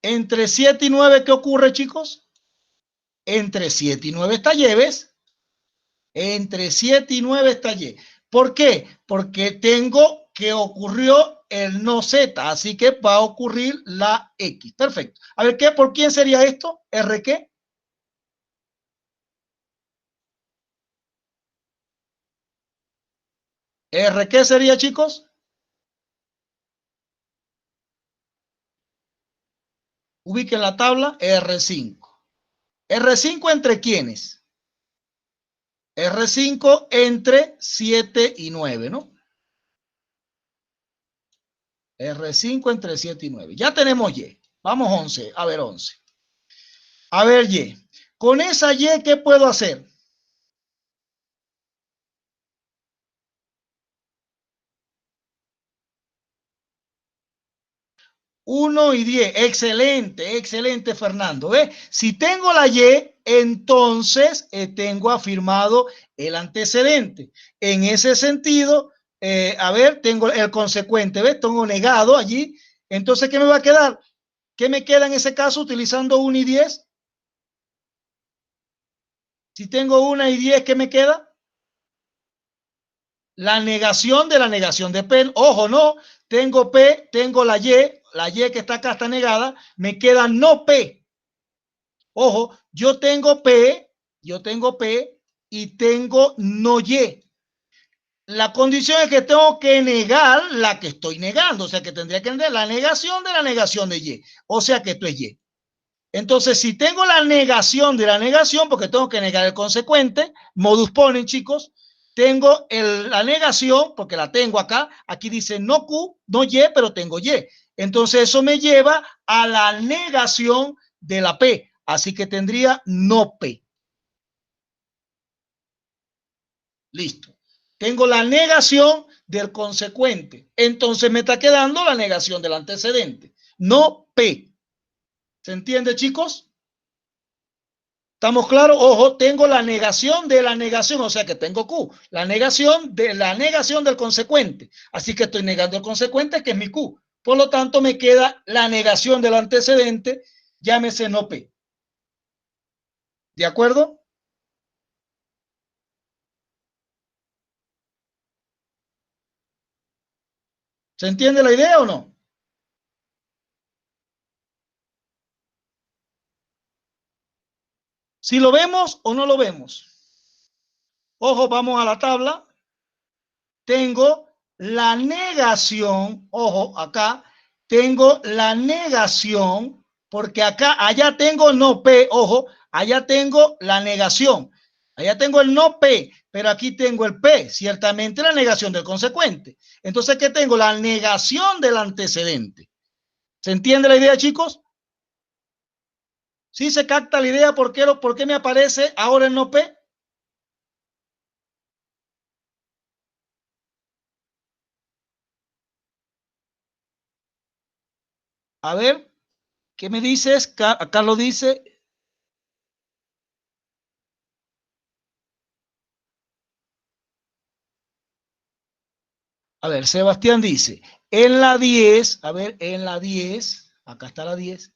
Entre 7 y 9, ¿qué ocurre, chicos? Entre 7 y 9 está Y, ¿ves? Entre 7 y 9 está Y. ¿Por qué? Porque tengo que ocurrió el no Z, así que va a ocurrir la X. Perfecto. A ver, ¿qué? ¿Por quién sería esto? ¿R qué? ¿R qué sería, chicos? Ubiquen la tabla R5. ¿R5 entre quiénes? R5 entre 7 y 9, ¿no? R5 entre 7 y 9. Ya tenemos Y. Vamos 11. A ver, 11. A ver, Y. Con esa Y, ¿qué puedo hacer? 1 y 10. Excelente, excelente, Fernando. ¿Ve? Si tengo la Y, entonces tengo afirmado el antecedente. En ese sentido, a ver, tengo el consecuente, ¿ves? Tengo negado allí. Entonces, ¿qué me va a quedar? ¿Qué me queda en ese caso utilizando 1 y 10? Si tengo 1 y 10, ¿qué me queda? La negación de la negación de P. Ojo, no, tengo P, tengo la Y que está acá está negada, me queda no P. Ojo, yo tengo P y tengo no Y. La condición es que tengo que negar la que estoy negando, o sea que tendría que negar la negación de la negación de Y, o sea que esto es Y. Entonces, si tengo la negación de la negación, porque tengo que negar el consecuente, modus ponens, chicos, tengo la negación, porque la tengo acá, aquí dice no Q, no Y, pero tengo Y. Entonces, eso me lleva a la negación de la P. Así que tendría no P. Listo. Tengo la negación del consecuente. Entonces, me está quedando la negación del antecedente. No P. ¿Se entiende, chicos? ¿Estamos claros? Ojo, tengo la negación de la negación, o sea que tengo Q. La negación de la negación del consecuente. Así que estoy negando el consecuente, que es mi Q. Por lo tanto, me queda la negación del antecedente, llámese no P. ¿De acuerdo? ¿Se entiende la idea o no? Si lo vemos o no lo vemos. Ojo, vamos a la tabla. Tengo la negación, ojo, acá tengo la negación, porque acá, allá tengo no P, ojo, allá tengo la negación. Allá tengo el no P, pero aquí tengo el P, ciertamente la negación del consecuente. Entonces, ¿qué tengo? La negación del antecedente. ¿Se entiende la idea, chicos? ¿Sí se capta la idea? ¿Por qué me aparece ahora el no P? A ver, ¿qué me dices? Acá lo dice. A ver, Sebastián dice, en la 10, a ver, en la 10, acá está la 10,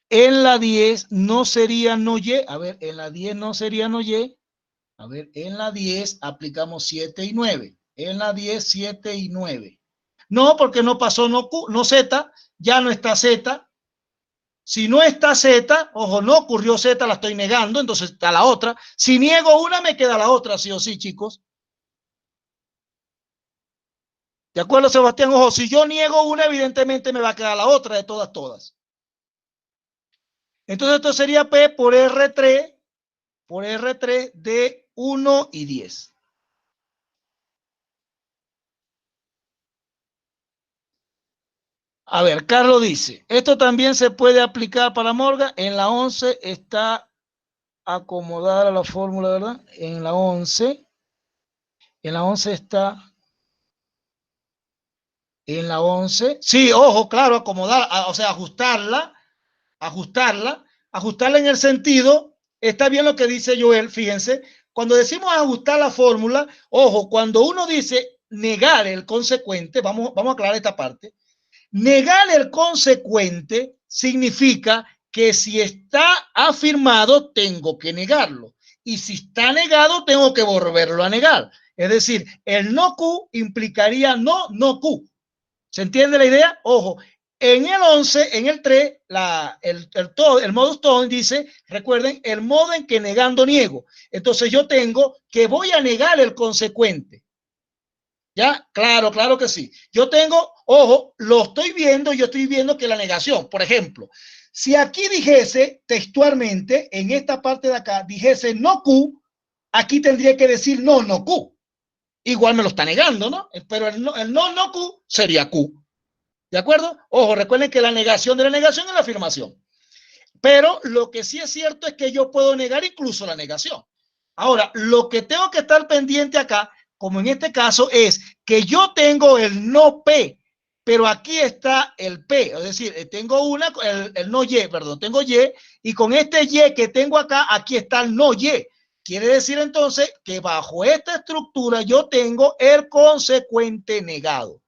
en la 10 no sería no Y, a ver, en la 10 no sería no Y, a ver, en la 10 aplicamos 7 y 9, en la 10, 7 y 9. No, porque no pasó no, Q, no Z, ya no está Z. Si no está Z, ojo, no ocurrió Z, la estoy negando, entonces está la otra. Si niego una, me queda la otra, sí o sí, chicos. ¿De acuerdo, Sebastián? Ojo, si yo niego una, evidentemente me va a quedar la otra de todas, todas. Entonces esto sería P por R3 de 1 y 10. A ver, Carlos dice, esto también se puede aplicar para Morgan. En la 11 está acomodada la fórmula, ¿verdad? En la 11 está, en la 11. Sí, ojo, claro, acomodar, o sea, ajustarla en el sentido, está bien lo que dice Joel, fíjense, cuando decimos ajustar la fórmula, ojo, cuando uno dice negar el consecuente, vamos a aclarar esta parte, negar el consecuente significa que si está afirmado, tengo que negarlo. Y si está negado, tengo que volverlo a negar. Es decir, el no Q implicaría no Q. ¿Se entiende la idea? Ojo, en el 11, en el 3, el modus tollens dice, recuerden, el modo en que negando niego. Entonces yo tengo que voy a negar el consecuente. ¿Ya? Claro, claro que sí. Yo tengo, ojo, lo estoy viendo, yo estoy viendo que la negación, por ejemplo, si aquí dijese textualmente, en esta parte de acá, dijese no Q, aquí tendría que decir no Q. Igual me lo está negando, ¿no? Pero el no Q sería Q. ¿De acuerdo? Ojo, recuerden que la negación de la negación es la afirmación. Pero lo que sí es cierto es que yo puedo negar incluso la negación. Ahora, lo que tengo que estar pendiente acá, como en este caso, es que yo tengo el no P, pero aquí está el P, es decir, tengo el no Y, perdón, tengo Y, y con este Y que tengo acá, aquí está el no Y. Quiere decir entonces que bajo esta estructura yo tengo el consecuente negado.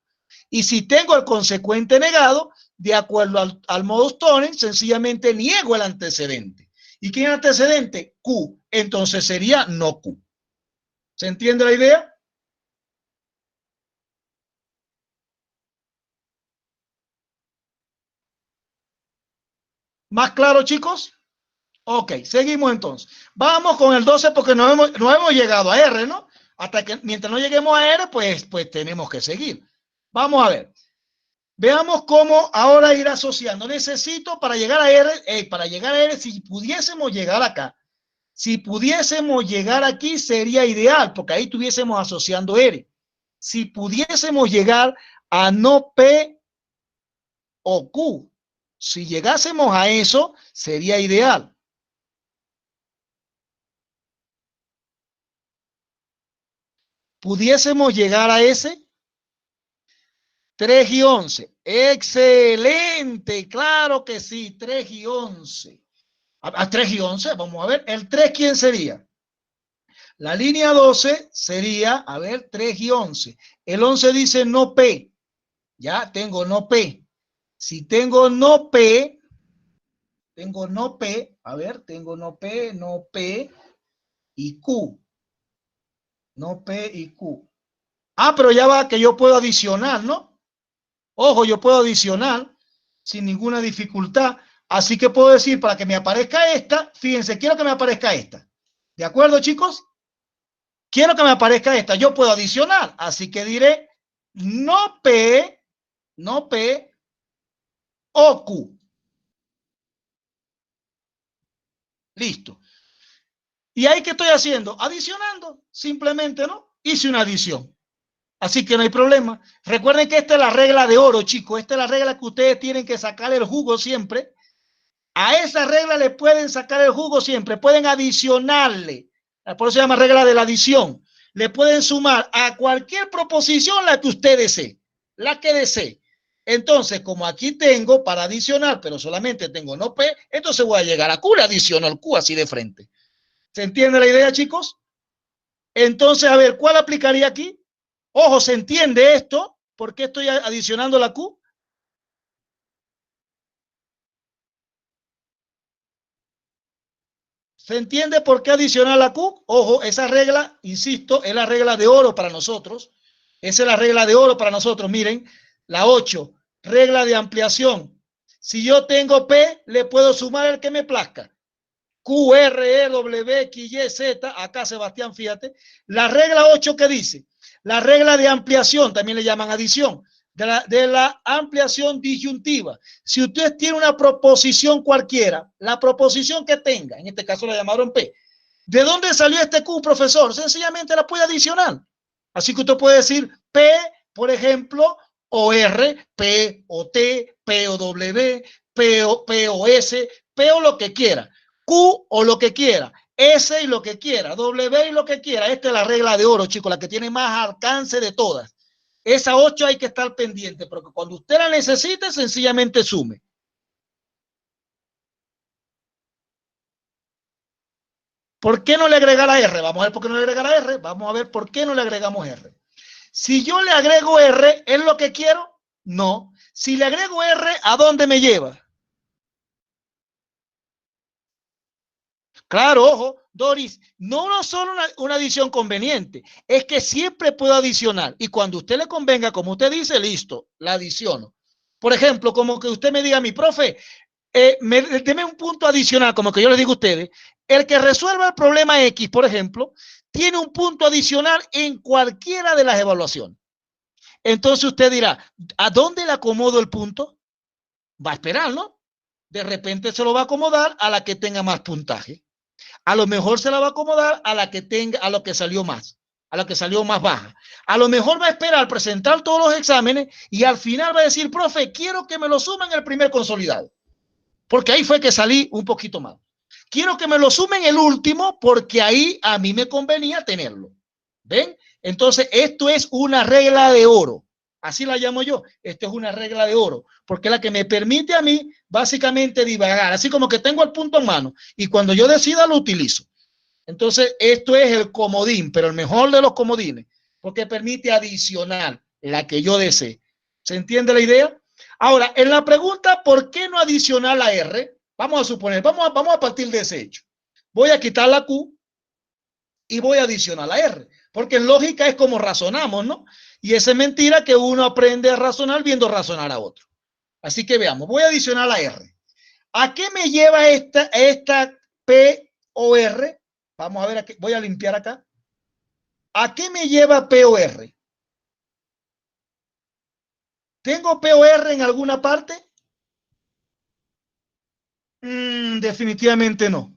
Y si tengo el consecuente negado, de acuerdo al modus tollens, sencillamente niego el antecedente. ¿Y quién es el antecedente? Q. Entonces sería no Q. ¿Se entiende la idea? ¿Más claro, chicos? Ok, seguimos entonces. Vamos con el 12 porque no hemos llegado a R, ¿no? Hasta que mientras no lleguemos a R, pues tenemos que seguir. Vamos a ver. Veamos cómo ahora ir asociando. Necesito para llegar a R, si pudiésemos llegar acá, si pudiésemos llegar aquí sería ideal, porque ahí estuviésemos asociando R. Si pudiésemos llegar a no P o Q, si llegásemos a eso, sería ideal. ¿Pudiésemos llegar a ese? 3 y 11. Excelente, claro que sí, 3 y 11. A 3 y 11, vamos a ver. ¿El 3 quién sería? La línea 12 sería, a ver, 3 y 11. El 11 dice no P. Ya tengo no P. Si tengo no P, a ver, tengo no P y Q. No P y Q. Ah, pero ya va que yo puedo adicionar, ¿no? Ojo, yo puedo adicionar sin ninguna dificultad. Así que puedo decir, para que me aparezca esta, fíjense, quiero que me aparezca esta. ¿De acuerdo, chicos? Quiero que me aparezca esta. Yo puedo adicionar. Así que diré no P o Q. Listo. ¿Y ahí qué estoy haciendo? Adicionando. Simplemente, ¿no? Hice una adición. Así que no hay problema. Recuerden que esta es la regla de oro, chicos. Esta es la regla que ustedes tienen que sacar el jugo siempre. A esa regla le pueden sacar el jugo siempre. Pueden adicionarle. Por eso se llama regla de la adición. Le pueden sumar a cualquier proposición la que usted desee. La que desee. Entonces, como aquí tengo para adicionar, pero solamente tengo no P, entonces voy a llegar a Q, le adiciono al Q así de frente. ¿Se entiende la idea, chicos? Entonces, a ver, ¿cuál aplicaría aquí? Ojo, ¿se entiende esto? ¿Por qué estoy adicionando la Q? ¿Se entiende por qué adicionar la Q? Ojo, esa regla, insisto, es la regla de oro para nosotros. Esa es la regla de oro para nosotros. Miren, la 8, regla de ampliación. Si yo tengo P, le puedo sumar el que me plazca. Q, R, E, W, X, Y, Z. Acá, Sebastián, fíjate. La regla 8, ¿qué dice? La regla de ampliación, también le llaman adición. De la ampliación disyuntiva. Si usted tiene una proposición cualquiera, la proposición que tenga, en este caso la llamaron P, ¿de dónde salió este Q, profesor? Sencillamente la puede adicionar. Así que usted puede decir P, por ejemplo, o R, P o T, P o W, P o S, P o lo que quiera, Q o lo que quiera, S y lo que quiera, W y lo que quiera. Esta es la regla de oro, chicos, la que tiene más alcance de todas. Esa 8 hay que estar pendiente, porque cuando usted la necesite, sencillamente sume. ¿Por qué no le agrega la R? Vamos a ver por qué no le agrega la R. Vamos a ver por qué no le agregamos R. Si yo le agrego R, ¿es lo que quiero? No. Si le agrego R, ¿a dónde me lleva? Claro, ojo, Doris, no solo una adición conveniente, es que siempre puedo adicionar. Y cuando usted le convenga, como usted dice, listo, la adiciono. Por ejemplo, como que usted me diga a mi profe, deme un punto adicional, como que yo les digo a ustedes, el que resuelva el problema X, por ejemplo, tiene un punto adicional en cualquiera de las evaluaciones. Entonces usted dirá, ¿a dónde le acomodo el punto? Va a esperar, ¿no? De repente se lo va a acomodar a la que tenga más puntaje. A lo mejor se la va a acomodar a la que tenga, a lo que salió más, a lo que salió más baja. A lo mejor va a esperar presentar todos los exámenes y al final va a decir, profe, quiero que me lo sumen el primer consolidado, porque ahí fue que salí un poquito mal. Quiero que me lo sumen el último porque ahí a mí me convenía tenerlo. ¿Ven? Entonces, esto es una regla de oro. Así la llamo yo. Esto es una regla de oro, porque es la que me permite a mí básicamente divagar, así como que tengo el punto en mano y cuando yo decida lo utilizo. Entonces, esto es el comodín, pero el mejor de los comodines, porque permite adicionar la que yo desee. ¿Se entiende la idea? Ahora, en la pregunta, ¿por qué no adicionar la R? Vamos a suponer, vamos a partir de ese hecho. Voy a quitar la Q y voy a adicionar la R, porque en lógica es como razonamos, ¿no? Y esa es mentira que uno aprende a razonar viendo razonar a otro. Así que veamos, voy a adicionar la R. ¿A qué me lleva esta P o R? Vamos a ver, aquí, voy a limpiar acá. ¿A qué me lleva P o R? ¿Tengo P o R en alguna parte? Definitivamente no.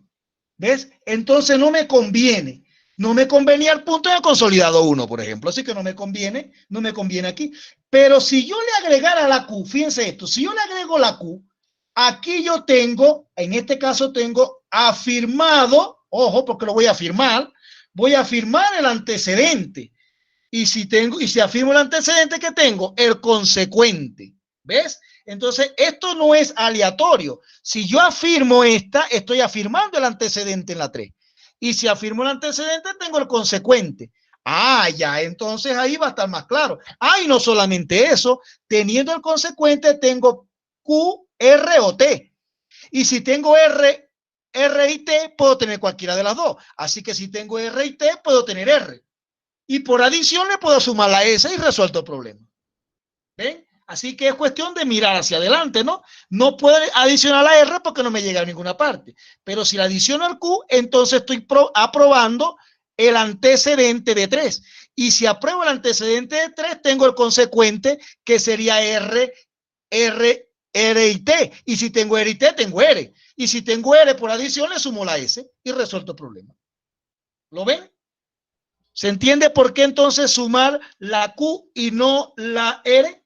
¿Ves? Entonces no me conviene. No me convenía el punto de consolidado 1, por ejemplo. Así que no me conviene aquí. Pero si yo le agregara la Q, fíjense esto, si yo le agrego la Q, aquí yo tengo, en este caso tengo afirmado, ojo, porque lo voy a afirmar el antecedente. Y si afirmo el antecedente que tengo, el consecuente. ¿Ves? Entonces, esto no es aleatorio. Si yo afirmo esta, estoy afirmando el antecedente en la 3. Y si afirmo el antecedente, tengo el consecuente. Ah, ya, entonces ahí va a estar más claro. Ah, y no solamente eso, teniendo el consecuente, tengo Q, R o T. Y si tengo R y T, puedo tener cualquiera de las dos. Así que si tengo R y T, puedo tener R. Y por adición le puedo sumar la S y resuelto el problema. ¿Ven? Así que es cuestión de mirar hacia adelante, ¿no? No puedo adicionar la R porque no me llega a ninguna parte. Pero si la adiciono al Q, entonces estoy aprobando el antecedente de 3. Y si apruebo el antecedente de 3, tengo el consecuente que sería R y T. Y si tengo R y T, tengo R. Y si tengo R por adición, le sumo la S y resuelto el problema. ¿Lo ven? ¿Se entiende por qué entonces sumar la Q y no la R?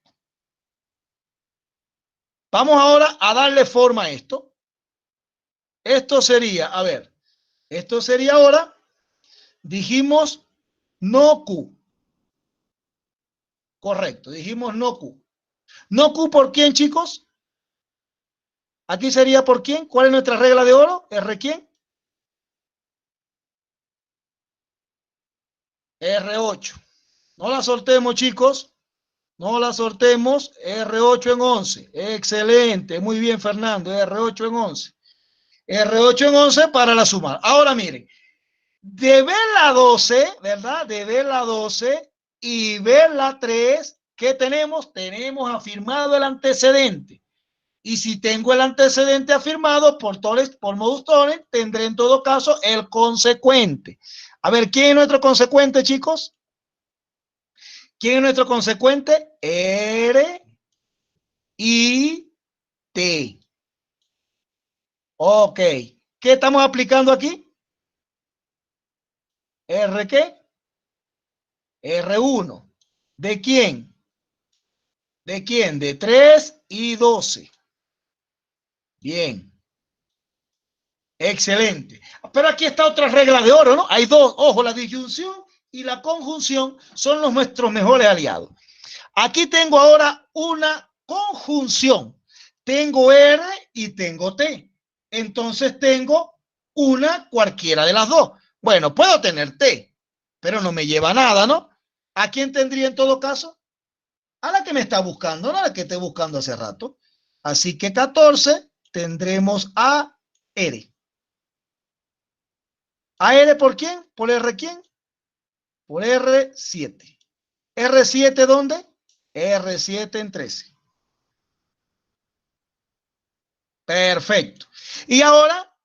Vamos ahora a darle forma a esto. Esto sería, a ver, esto sería ahora, dijimos no Q. Correcto, dijimos no Q. ¿No Q por quién, chicos? Aquí sería por quién. ¿Cuál es nuestra regla de oro? ¿R quién? R8. No la soltemos, chicos. No la soltemos. R8 en 11. Excelente. Muy bien, Fernando. R8 en 11. R8 en 11 para la suma. Ahora miren. De ver la 12, ¿verdad? De ver la 12 y ver la 3, ¿qué tenemos? Tenemos afirmado el antecedente. Y si tengo el antecedente afirmado por modus tollens, tendré en todo caso el consecuente. A ver, ¿quién es nuestro consecuente, chicos? ¿Quién es nuestro consecuente? R y T. Ok. ¿Qué estamos aplicando aquí? ¿R qué? R1. ¿De quién? ¿De quién? De 3 y 12. Bien. Excelente. Pero aquí está otra regla de oro, ¿no? Hay dos. Ojo, la disyunción y la conjunción son nuestros mejores aliados. Aquí tengo ahora una conjunción. Tengo R y tengo T. Entonces tengo una cualquiera de las dos. Bueno, puedo tener T, pero no me lleva a nada, ¿no? ¿A quién tendría en todo caso? A la que me está buscando, no a la que esté buscando hace rato. Así que 14 tendremos a R. ¿A R por quién? ¿Por R quién? Por R7. ¿R7 dónde? R7 en 13. Perfecto. Y ahora,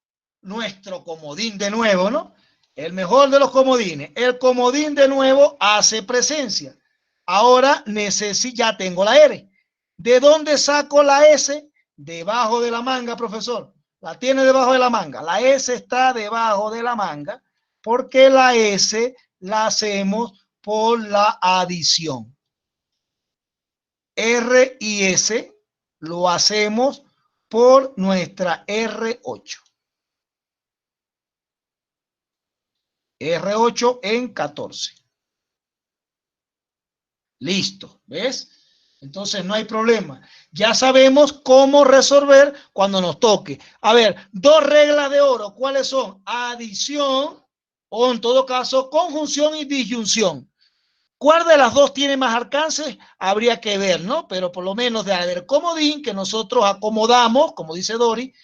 nuestro comodín de nuevo, ¿no? El mejor de los comodines. El comodín de nuevo hace presencia. Ahora ya tengo la R. ¿De dónde saco la S? Debajo de la manga, profesor. La tiene debajo de la manga. La S está debajo de la manga porque la S la hacemos por la adición. R y S lo hacemos por nuestra R8. R8 en 14. Listo, ¿ves? Entonces no hay problema. Ya sabemos cómo resolver cuando nos toque. A ver, dos reglas de oro. ¿Cuáles son? Adición o en todo caso conjunción y disyunción. ¿Cuál de las dos tiene más alcance? Habría que ver, ¿no? Pero por lo menos de haber comodín que nosotros acomodamos, como dice Dori,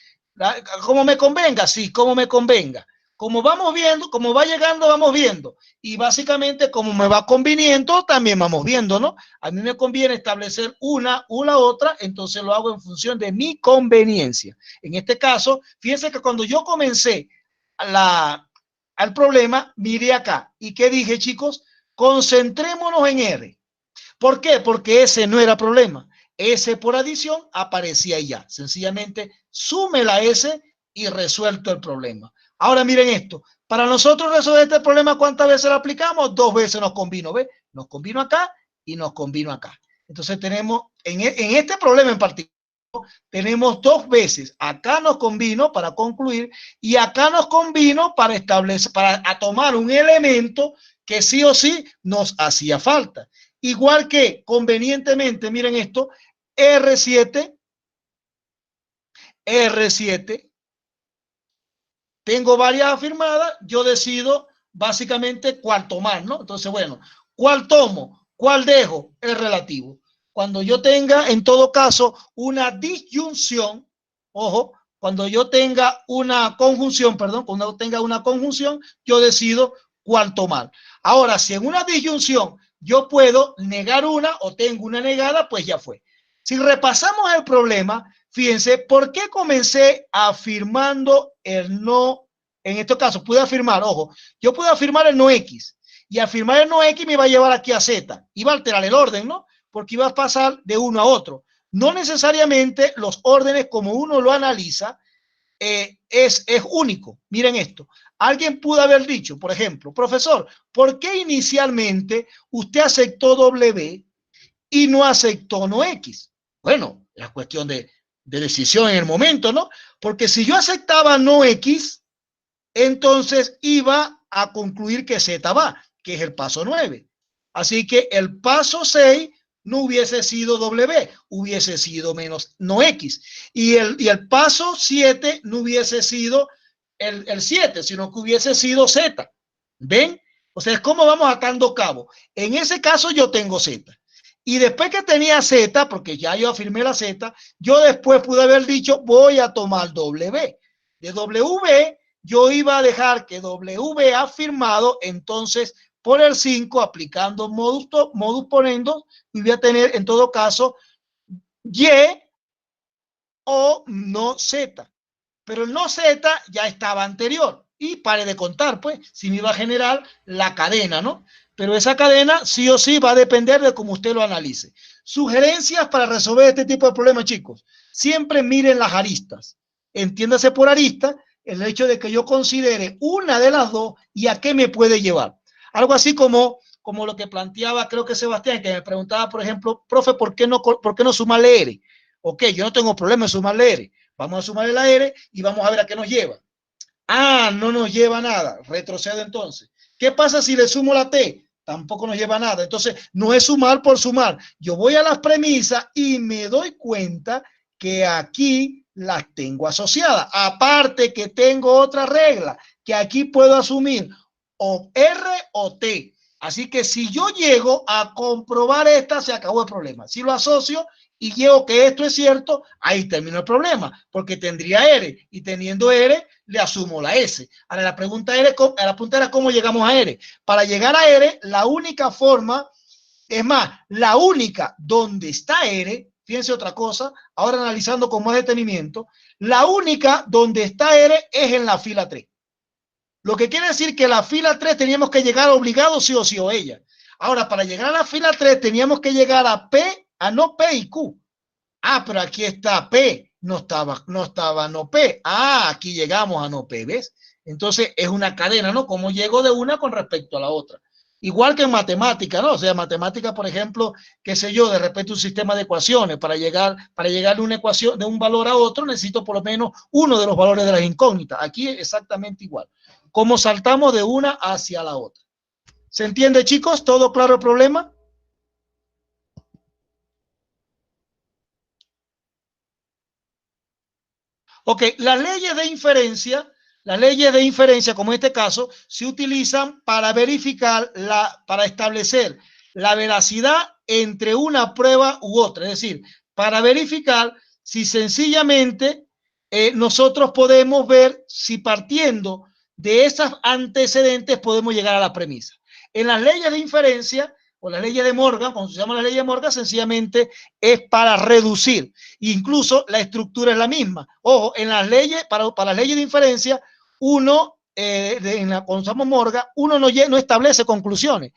como me convenga, sí, como me convenga. Como vamos viendo, como va llegando, vamos viendo. Y básicamente, como me va conviniendo, también vamos viendo, ¿no? A mí me conviene establecer una u la otra, entonces lo hago en función de mi conveniencia. En este caso, fíjense que cuando yo comencé al problema, miré acá. ¿Y qué dije, chicos? Concentrémonos en R. ¿Por qué? Porque ese no era problema. S por adición aparecía ya. Sencillamente sume la S y resuelto el problema. Ahora miren esto. Para nosotros resolver este problema, ¿cuántas veces lo aplicamos? 2 veces nos combino. ¿Ves? Nos combino acá y nos combino acá. Entonces tenemos, en este problema en particular, tenemos 2 veces. Acá nos combino para concluir y acá nos combino para establecer, para tomar un elemento que sí o sí nos hacía falta. Igual que convenientemente, miren esto, R7, tengo varias afirmadas, yo decido básicamente cuál tomar, ¿no? Entonces, bueno, ¿cuál tomo? ¿Cuál dejo? Es relativo. Cuando yo tenga, en todo caso, una disyunción, ojo, cuando yo tenga una conjunción, perdón, cuando yo tenga una conjunción, yo decido cuál tomar. Ahora, si en una disyunción yo puedo negar una o tengo una negada, pues ya fue. Si repasamos el problema, fíjense, ¿por qué comencé afirmando el no? En este caso, pude afirmar, ojo, yo pude afirmar el no X, y afirmar el no X me iba a llevar aquí a Z, iba a alterar el orden, ¿no? Porque iba a pasar de uno a otro. No necesariamente los órdenes, como uno lo analiza, es único. Miren esto. Alguien pudo haber dicho, por ejemplo, profesor, ¿por qué inicialmente usted aceptó W y no aceptó no X? Bueno, es cuestión de decisión en el momento, ¿no? Porque si yo aceptaba no X, entonces iba a concluir que Z va, que es el paso 9. Así que el paso 6 no hubiese sido W, hubiese sido menos no X. Y el paso 7 no hubiese sido el 7, sino que hubiese sido Z. ¿Ven? O sea, es como vamos atando cabo. En ese caso yo tengo Z. Y después que tenía Z, porque ya yo afirmé la Z, yo después pude haber dicho, voy a tomar W. De W yo iba a dejar que W afirmado, entonces por el 5, aplicando modus ponendo, voy a tener en todo caso Y o no Z. Pero el no Z ya estaba anterior. Y pare de contar, pues, si me iba a generar la cadena, ¿no? Pero esa cadena sí o sí va a depender de cómo usted lo analice. Sugerencias para resolver este tipo de problemas, chicos. Siempre miren las aristas. Entiéndase por arista el hecho de que yo considere una de las dos y a qué me puede llevar. Algo así como lo que planteaba, creo que Sebastián, que me preguntaba, por ejemplo, profe, ¿por qué no sumarle R? Ok, yo no tengo problema en sumarle R. Vamos a sumarle la R y vamos a ver a qué nos lleva. Ah, no nos lleva nada. Retrocedo entonces. ¿Qué pasa si le sumo la T? Tampoco nos lleva nada. Entonces, no es sumar por sumar. Yo voy a las premisas y me doy cuenta que aquí las tengo asociadas. Aparte que tengo otra regla, que aquí puedo asumir o R o T. Así que si yo llego a comprobar esta, se acabó el problema. Si lo asocio y llego que esto es cierto, ahí termina el problema, porque tendría R y teniendo R le asumo la S. Ahora la pregunta era cómo llegamos a R. Para llegar a R, la única forma, es más, la única donde está R, fíjense otra cosa, ahora analizando con más detenimiento, la única donde está R es en la fila 3. Lo que quiere decir que la fila 3 teníamos que llegar obligados sí o sí o ella. Ahora, para llegar a la fila 3 teníamos que llegar a P, a no P y Q. Ah, pero aquí está P, no estaba no P. Ah, aquí llegamos a no P, ¿ves? Entonces es una cadena, ¿no? Como llego de una con respecto a la otra. Igual que en matemática, ¿no? O sea, matemática, por ejemplo, qué sé yo, de repente un sistema de ecuaciones, para llegar de una ecuación, de un valor a otro, necesito por lo menos uno de los valores de las incógnitas. Aquí es exactamente igual. ¿Cómo saltamos de una hacia la otra? ¿Se entiende, chicos? ¿Todo claro el problema? Ok, las leyes de inferencia, como en este caso, se utilizan para verificar, para establecer la veracidad entre una prueba u otra. Es decir, para verificar si sencillamente nosotros podemos ver si partiendo de esos antecedentes podemos llegar a la premisa. En las leyes de inferencia o las leyes de Morgan, cuando se llama la ley de Morgan, sencillamente es para reducir. Incluso la estructura es la misma. Ojo, en las leyes, para las leyes de inferencia, uno, cuando usamos Morgan, uno no establece conclusiones.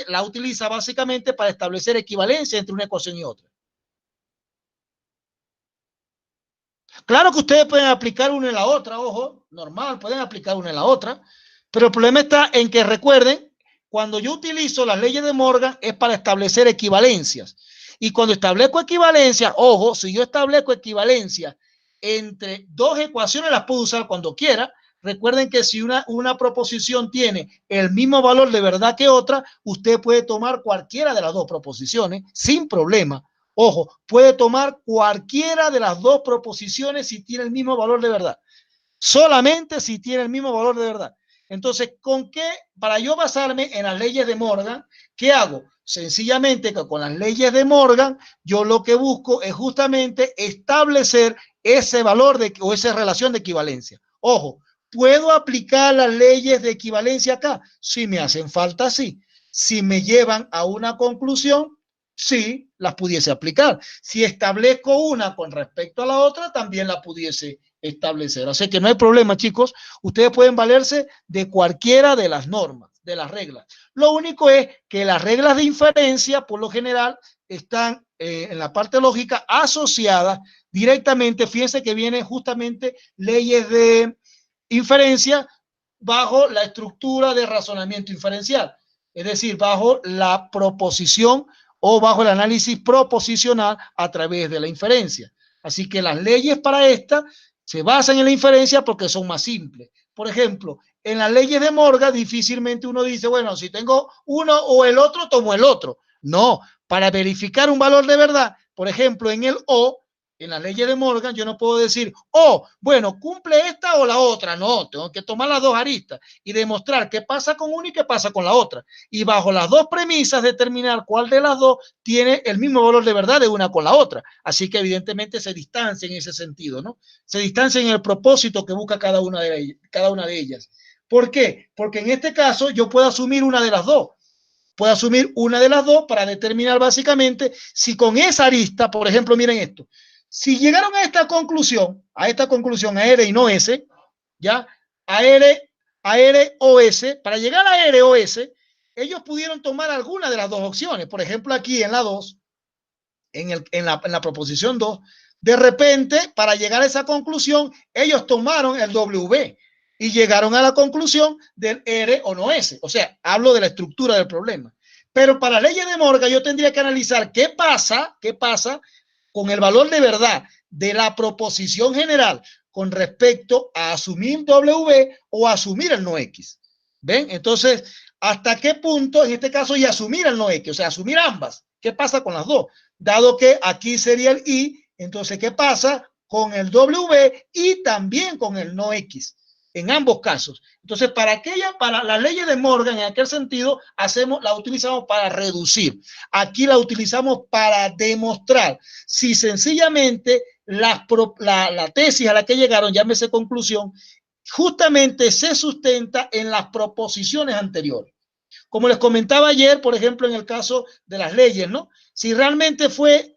La utiliza básicamente para establecer equivalencia entre una ecuación y otra. Claro que ustedes pueden aplicar una en la otra, ojo, normal, pueden aplicar una en la otra, pero el problema está en que recuerden, cuando yo utilizo las leyes de Morgan es para establecer equivalencias. Y cuando establezco equivalencias, ojo, si yo establezco equivalencias entre dos ecuaciones, las puedo usar cuando quiera. Recuerden que si una proposición tiene el mismo valor de verdad que otra, usted puede tomar cualquiera de las dos proposiciones sin problema. Ojo, puede tomar cualquiera de las dos proposiciones si tiene el mismo valor de verdad. Solamente si tiene el mismo valor de verdad. Entonces, ¿con qué? Para yo basarme en las leyes de Morgan, ¿qué hago? Sencillamente que con las leyes de Morgan, yo lo que busco es justamente establecer ese valor o esa relación de equivalencia. Ojo, ¿puedo aplicar las leyes de equivalencia acá? Si me hacen falta, sí. Si me llevan a una conclusión, Sí, las pudiese aplicar. Si establezco una con respecto a la otra, también la pudiese establecer. Así que no hay problema, chicos. Ustedes pueden valerse de cualquiera de las normas, de las reglas. Lo único es que las reglas de inferencia, por lo general, están en la parte lógica asociadas directamente. Fíjense que vienen justamente leyes de inferencia bajo la estructura de razonamiento inferencial, es decir, bajo la proposición o bajo el análisis proposicional a través de la inferencia. Así que las leyes para esta se basan en la inferencia porque son más simples. Por ejemplo, en las leyes de Morgan difícilmente uno dice, bueno, si tengo uno o el otro, tomo el otro. No, para verificar un valor de verdad, por ejemplo, en el O, en las leyes de Morgan, yo no puedo decir, oh, bueno, cumple esta o la otra. No, tengo que tomar las dos aristas y demostrar qué pasa con una y qué pasa con la otra. Y bajo las dos premisas determinar cuál de las dos tiene el mismo valor de verdad de una con la otra. Así que evidentemente se distancia en ese sentido, ¿no? Se distancia en el propósito que busca cada una de ellas. ¿Por qué? Porque en este caso yo puedo asumir una de las dos. Puedo asumir una de las dos para determinar básicamente si con esa arista, por ejemplo, miren esto, si llegaron a esta conclusión, a R y no S, ¿ya? A R o S, para llegar a R o S, ellos pudieron tomar alguna de las dos opciones. Por ejemplo, aquí en la 2, en la proposición 2, de repente, para llegar a esa conclusión, ellos tomaron el W y llegaron a la conclusión del R o no S. O sea, hablo de la estructura del problema. Pero para leyes de Morgan yo tendría que analizar qué pasa con el valor de verdad de la proposición general con respecto a asumir W o asumir el no X. ¿Ven? Entonces, ¿hasta qué punto, en este caso, y asumir el no X? O sea, asumir ambas. ¿Qué pasa con las dos? Dado que aquí sería el I, entonces, ¿qué pasa con el W y también con el no X? En ambos casos. Entonces, para las leyes de Morgan, en aquel sentido, la utilizamos para reducir. Aquí la utilizamos para demostrar si sencillamente la tesis a la que llegaron, llámese conclusión, justamente se sustenta en las proposiciones anteriores. Como les comentaba ayer, por ejemplo, en el caso de las leyes, ¿no? Si realmente fue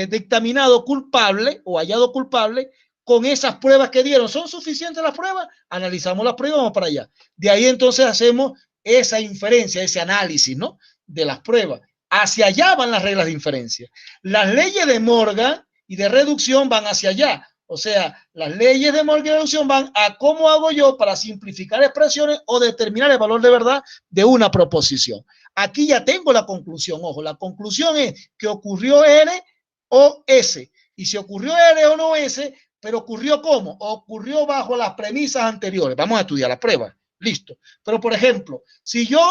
dictaminado culpable o hallado culpable, con esas pruebas que dieron, ¿son suficientes las pruebas? Analizamos las pruebas, vamos para allá. De ahí entonces hacemos esa inferencia, ese análisis, ¿no? De las pruebas. Hacia allá van las reglas de inferencia. Las leyes de Morgan y de reducción van hacia allá. O sea, las leyes de Morgan y reducción van a cómo hago yo para simplificar expresiones o determinar el valor de verdad de una proposición. Aquí ya tengo la conclusión. Ojo, la conclusión es que ocurrió R o S. Y si ocurrió R o no S, pero ocurrió ¿cómo? Ocurrió bajo las premisas anteriores. Vamos a estudiar la prueba. Listo. Pero, por ejemplo, si yo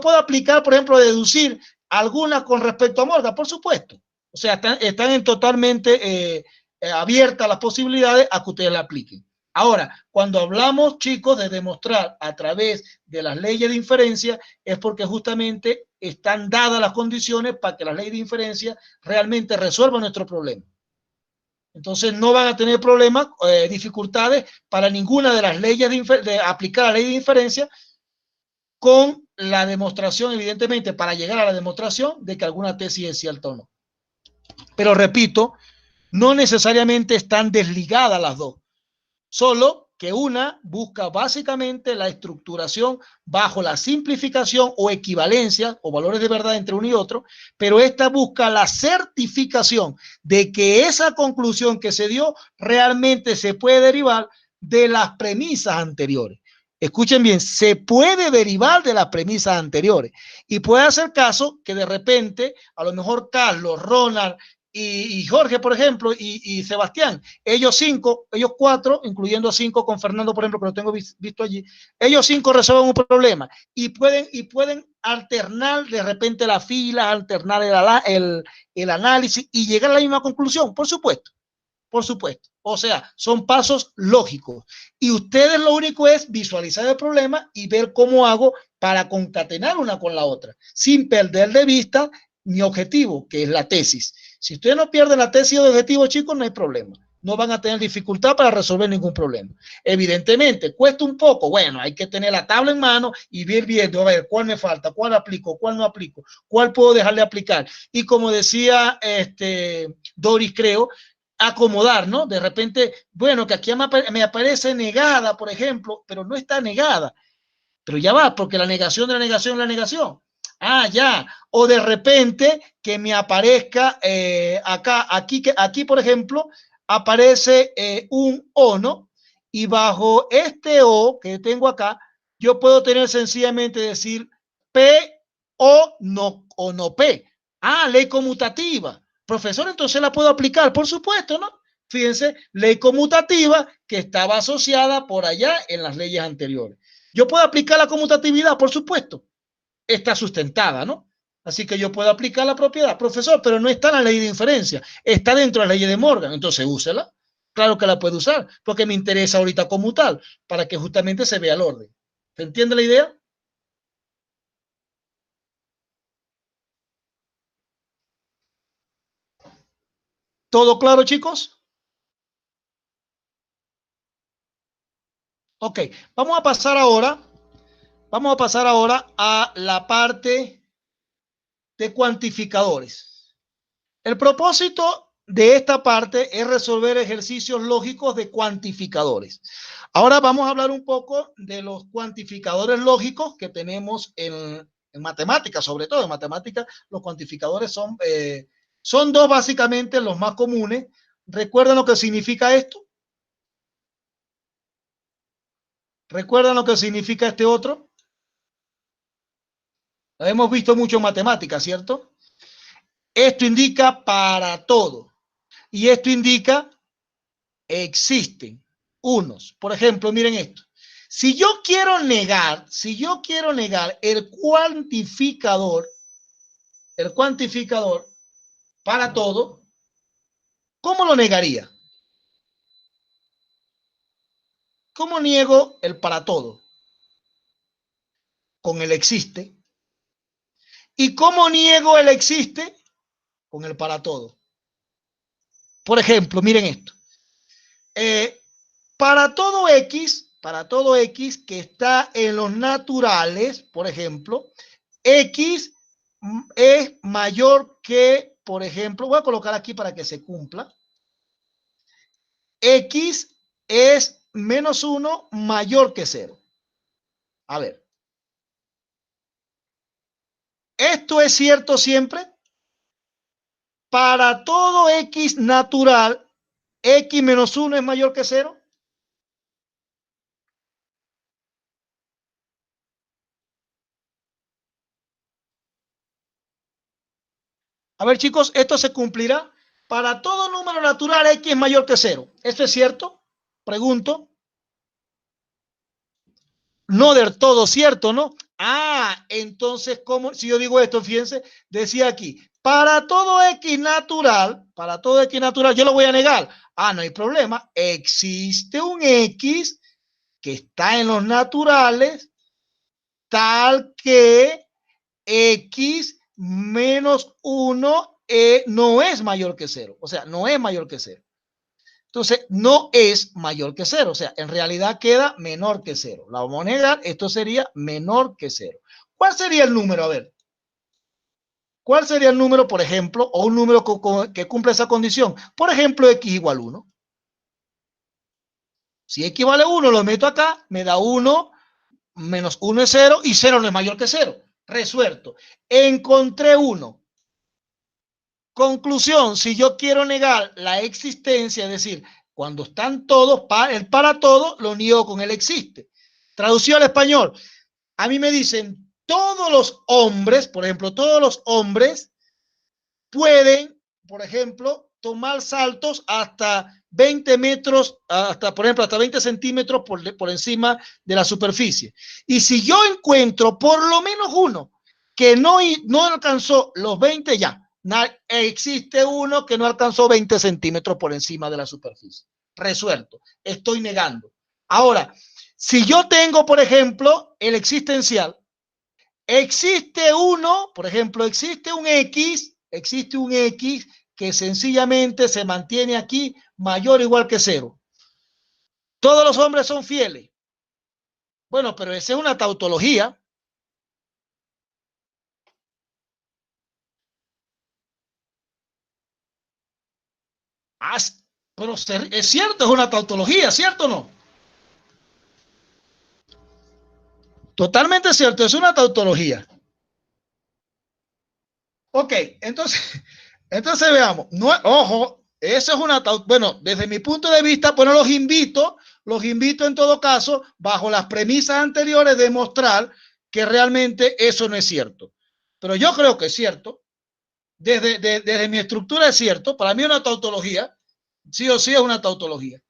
puedo aplicar, por ejemplo, deducir alguna con respecto a Morgan, por supuesto. O sea, están totalmente abiertas las posibilidades a que ustedes la apliquen. Ahora, cuando hablamos, chicos, de demostrar a través de las leyes de inferencia, es porque justamente están dadas las condiciones para que las leyes de inferencia realmente resuelvan nuestro problema. Entonces no van a tener problemas, dificultades para ninguna de las leyes de aplicar la ley de inferencia con la demostración, evidentemente, para llegar a la demostración de que alguna tesis es cierta o no. Pero repito, no necesariamente están desligadas las dos, solo que una busca básicamente la estructuración bajo la simplificación o equivalencia o valores de verdad entre uno y otro, pero esta busca la certificación de que esa conclusión que se dio realmente se puede derivar de las premisas anteriores. Escuchen bien, se puede derivar de las premisas anteriores y puede hacer caso que de repente a lo mejor Carlos, Ronald y Jorge, por ejemplo, y Sebastián, ellos cuatro, incluyendo a 5 con Fernando, por ejemplo, que lo tengo visto allí, ellos 5 resuelven un problema y pueden alternar de repente la fila, alternar el análisis y llegar a la misma conclusión, por supuesto. Por supuesto. O sea, son pasos lógicos. Y ustedes lo único es visualizar el problema y ver cómo hago para concatenar una con la otra, sin perder de vista mi objetivo, que es la tesis. Si ustedes no pierden la tesis de objetivo, chicos, no hay problema. no van a tener dificultad para resolver ningún problema. Evidentemente, cuesta un poco, bueno, hay que tener la tabla en mano y ir viendo, a ver, cuál me falta, cuál aplico, cuál no aplico, cuál puedo dejar de aplicar. Y como decía Doris, creo, acomodar, ¿no? De repente, bueno, que aquí me aparece negada, por ejemplo, pero no está negada. Pero ya va, porque la negación de la negación es la negación. Ah, ya. O de repente que me aparezca aquí, por ejemplo, aparece un O, ¿no? Y bajo este O que tengo acá, yo puedo tener sencillamente decir P o no P. Ah, ley conmutativa. Profesor, entonces la puedo aplicar, por supuesto, ¿no? Fíjense, ley conmutativa que estaba asociada por allá en las leyes anteriores. Yo puedo aplicar la conmutatividad, por supuesto. Está sustentada, ¿no? Así que yo puedo aplicar la propiedad. Profesor, pero no está en la ley de inferencia. Está dentro de la ley de Morgan. Entonces, úsela. Claro que la puede usar, porque me interesa ahorita como tal, para que justamente se vea el orden. ¿Se entiende la idea? ¿Todo claro, chicos? Ok, vamos a pasar ahora a la parte de cuantificadores. El propósito de esta parte es resolver ejercicios lógicos de cuantificadores. Ahora vamos a hablar un poco de los cuantificadores lógicos que tenemos en matemáticas, sobre todo en matemáticas, los cuantificadores son dos básicamente los más comunes. ¿Recuerdan lo que significa esto? ¿Recuerdan lo que significa este otro? Lo hemos visto mucho en matemáticas, ¿cierto? Esto indica para todo. Y esto indica existen unos. Por ejemplo, miren esto. Si yo quiero negar el cuantificador para todo, ¿cómo lo negaría? ¿Cómo niego el para todo? Con el existe. ¿Y cómo niego el existe? Con el para todo. Por ejemplo, miren esto. Para todo X que está en los naturales, por ejemplo, X es mayor que, por ejemplo, voy a colocar aquí para que se cumpla, X es menos 1 mayor que 0. A ver, ¿esto es cierto siempre? Para todo X natural, X menos 1 es mayor que 0. A ver, chicos, esto se cumplirá. Para todo número natural, X es mayor que 0. ¿Esto es cierto? Pregunto. No del todo cierto, ¿no? Ah, entonces, ¿cómo? Si yo digo esto, fíjense, decía aquí, para todo X natural, yo lo voy a negar. Ah, no hay problema. Existe un X que está en los naturales, tal que X menos 1 no es mayor que 0. O sea, no es mayor que 0. Entonces, no es mayor que 0. O sea, en realidad queda menor que 0. La vamos a negar. Esto sería menor que 0. ¿Cuál sería el número? A ver. ¿Cuál sería el número, por ejemplo, o un número que cumple esa condición? Por ejemplo, X igual 1. Si X vale 1, lo meto acá, me da 1, menos 1 es 0 y 0 no es mayor que 0. Resuelto. Encontré 1. Conclusión, si yo quiero negar la existencia, es decir, cuando están todos, el para todo, lo niego con el existe. Traducido al español, a mí me dicen, todos los hombres, por ejemplo, todos los hombres pueden, por ejemplo, tomar saltos hasta 20 metros, por ejemplo, hasta 20 centímetros por encima de la superficie. Y si yo encuentro por lo menos uno que no alcanzó los 20, ya. Existe uno que no alcanzó 20 centímetros por encima de la superficie. Resuelto. Estoy negando. Ahora, si yo tengo, por ejemplo, el existencial, existe uno, por ejemplo, existe un X que sencillamente se mantiene aquí mayor o igual que cero. Todos los hombres son fieles. Bueno, pero esa es una tautología. Ah, pero es cierto, es una tautología, ¿cierto o no? Totalmente cierto, es una tautología. Ok, entonces veamos. No, ojo, eso es una tautología. Bueno, desde mi punto de vista, bueno, los invito en todo caso, bajo las premisas anteriores, de demostrar que realmente eso no es cierto. Pero yo creo que es cierto. Desde mi estructura es cierto. Para mí es una tautología. Sí o sí es una tautología.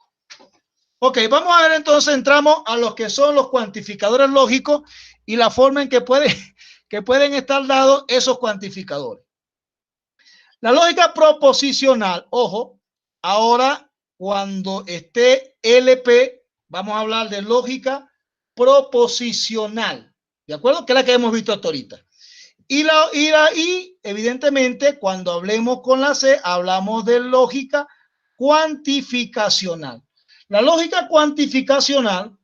Ok, vamos a ver entonces, entramos a los que son los cuantificadores lógicos y la forma en que pueden estar dados esos cuantificadores. La lógica proposicional, ojo, ahora cuando esté LP, vamos a hablar de lógica proposicional, ¿de acuerdo? Que es la que hemos visto hasta ahorita. Y evidentemente, cuando hablemos con la C, hablamos de lógica cuantificacional. La lógica cuantificacional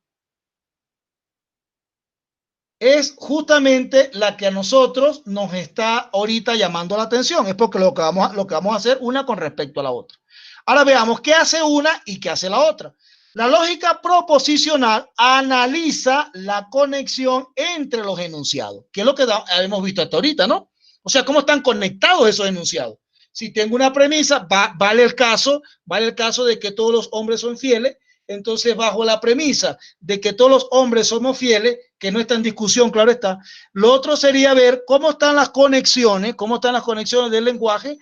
es justamente la que a nosotros nos está ahorita llamando la atención. Es porque lo que vamos a hacer una con respecto a la otra. Ahora veamos qué hace una y qué hace la otra. La lógica proposicional analiza la conexión entre los enunciados, que es lo que hemos visto hasta ahorita, ¿no? O sea, cómo están conectados esos enunciados. Si tengo una premisa, vale el caso de que todos los hombres son fieles. Entonces, bajo la premisa de que todos los hombres somos fieles, que no está en discusión, claro está, lo otro sería ver cómo están las conexiones del lenguaje,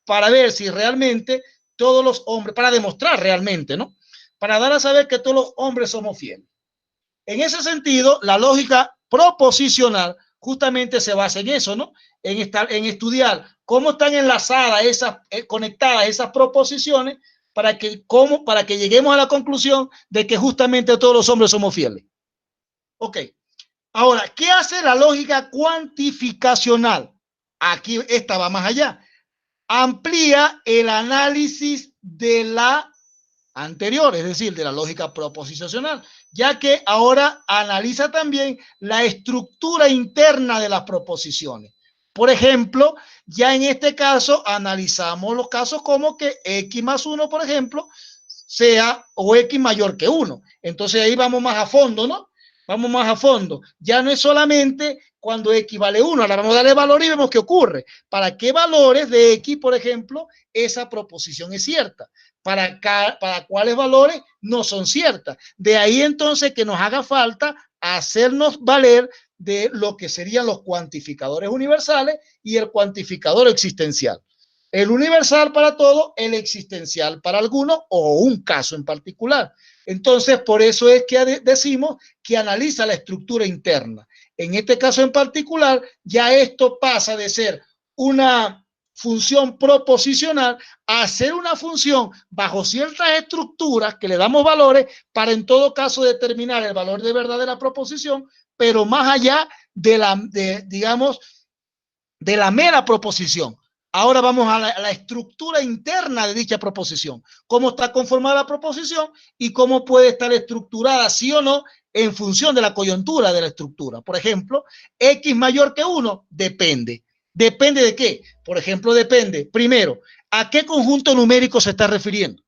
para ver si realmente todos los hombres, para demostrar realmente, ¿no? Para dar a saber que todos los hombres somos fieles. En ese sentido, la lógica proposicional justamente se basa en eso, ¿no? En estudiar cómo están enlazadas conectadas esas proposiciones para que lleguemos a la conclusión de que justamente todos los hombres somos fieles. Ok. Ahora, ¿qué hace la lógica cuantificacional? Aquí esta va más allá. Amplía el análisis de la anterior, es decir, de la lógica proposicional, ya que ahora analiza también la estructura interna de las proposiciones. Por ejemplo, ya en este caso analizamos los casos como que x más 1, por ejemplo, sea o x mayor que 1. Entonces ahí vamos más a fondo, ¿no? Vamos más a fondo. Ya no es solamente cuando x vale 1, ahora vamos a darle valor y vemos qué ocurre. ¿Para qué valores de x, por ejemplo, esa proposición es cierta? ¿Para cuáles valores no son ciertas? De ahí entonces que nos haga falta hacernos valer de lo que serían los cuantificadores universales y el cuantificador existencial. El universal para todo, el existencial para alguno o un caso en particular. Entonces, por eso es que decimos que analiza la estructura interna. En este caso en particular, ya esto pasa de ser una función proposicional a ser una función bajo ciertas estructuras que le damos valores para en todo caso determinar el valor de verdad de la proposición, pero más allá digamos, de la mera proposición. Ahora vamos a la estructura interna de dicha proposición. Cómo está conformada la proposición y cómo puede estar estructurada, sí o no, en función de la coyuntura de la estructura. Por ejemplo, X mayor que 1, depende. ¿Depende de qué? Por ejemplo, depende, primero, ¿a qué conjunto numérico se está refiriendo?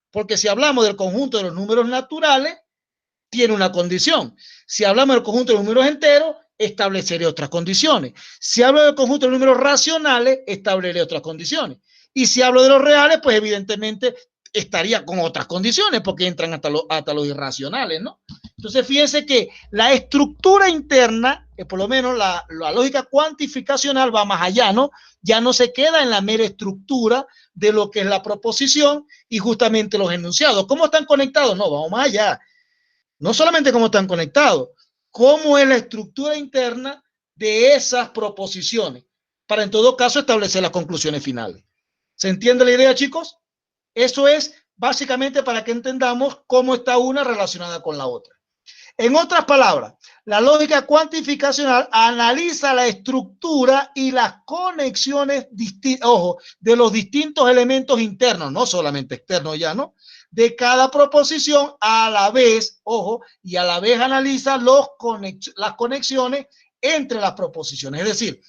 Porque si hablamos del conjunto de los números naturales, tiene una condición. Si hablamos del conjunto de los números enteros, estableceré otras condiciones. Si hablo del conjunto de números racionales, estableceré otras condiciones. Y si hablo de los reales, pues evidentemente estaría con otras condiciones, porque entran hasta los irracionales, ¿no? Entonces, fíjense que la estructura interna, por lo menos la lógica cuantificacional va más allá, ¿no? Ya no se queda en la mera estructura de lo que es la proposición y justamente los enunciados. ¿Cómo están conectados? No, vamos más allá. No solamente cómo están conectados, cómo es la estructura interna de esas proposiciones, para en todo caso establecer las conclusiones finales. ¿Se entiende la idea, chicos? Eso es básicamente para que entendamos cómo está una relacionada con la otra. En otras palabras, la lógica cuantificacional analiza la estructura y las conexiones, ojo, de los distintos elementos internos, no solamente externos ya, ¿no? De cada proposición a la vez, ojo, y a la vez analiza las conexiones entre las proposiciones. Es decir,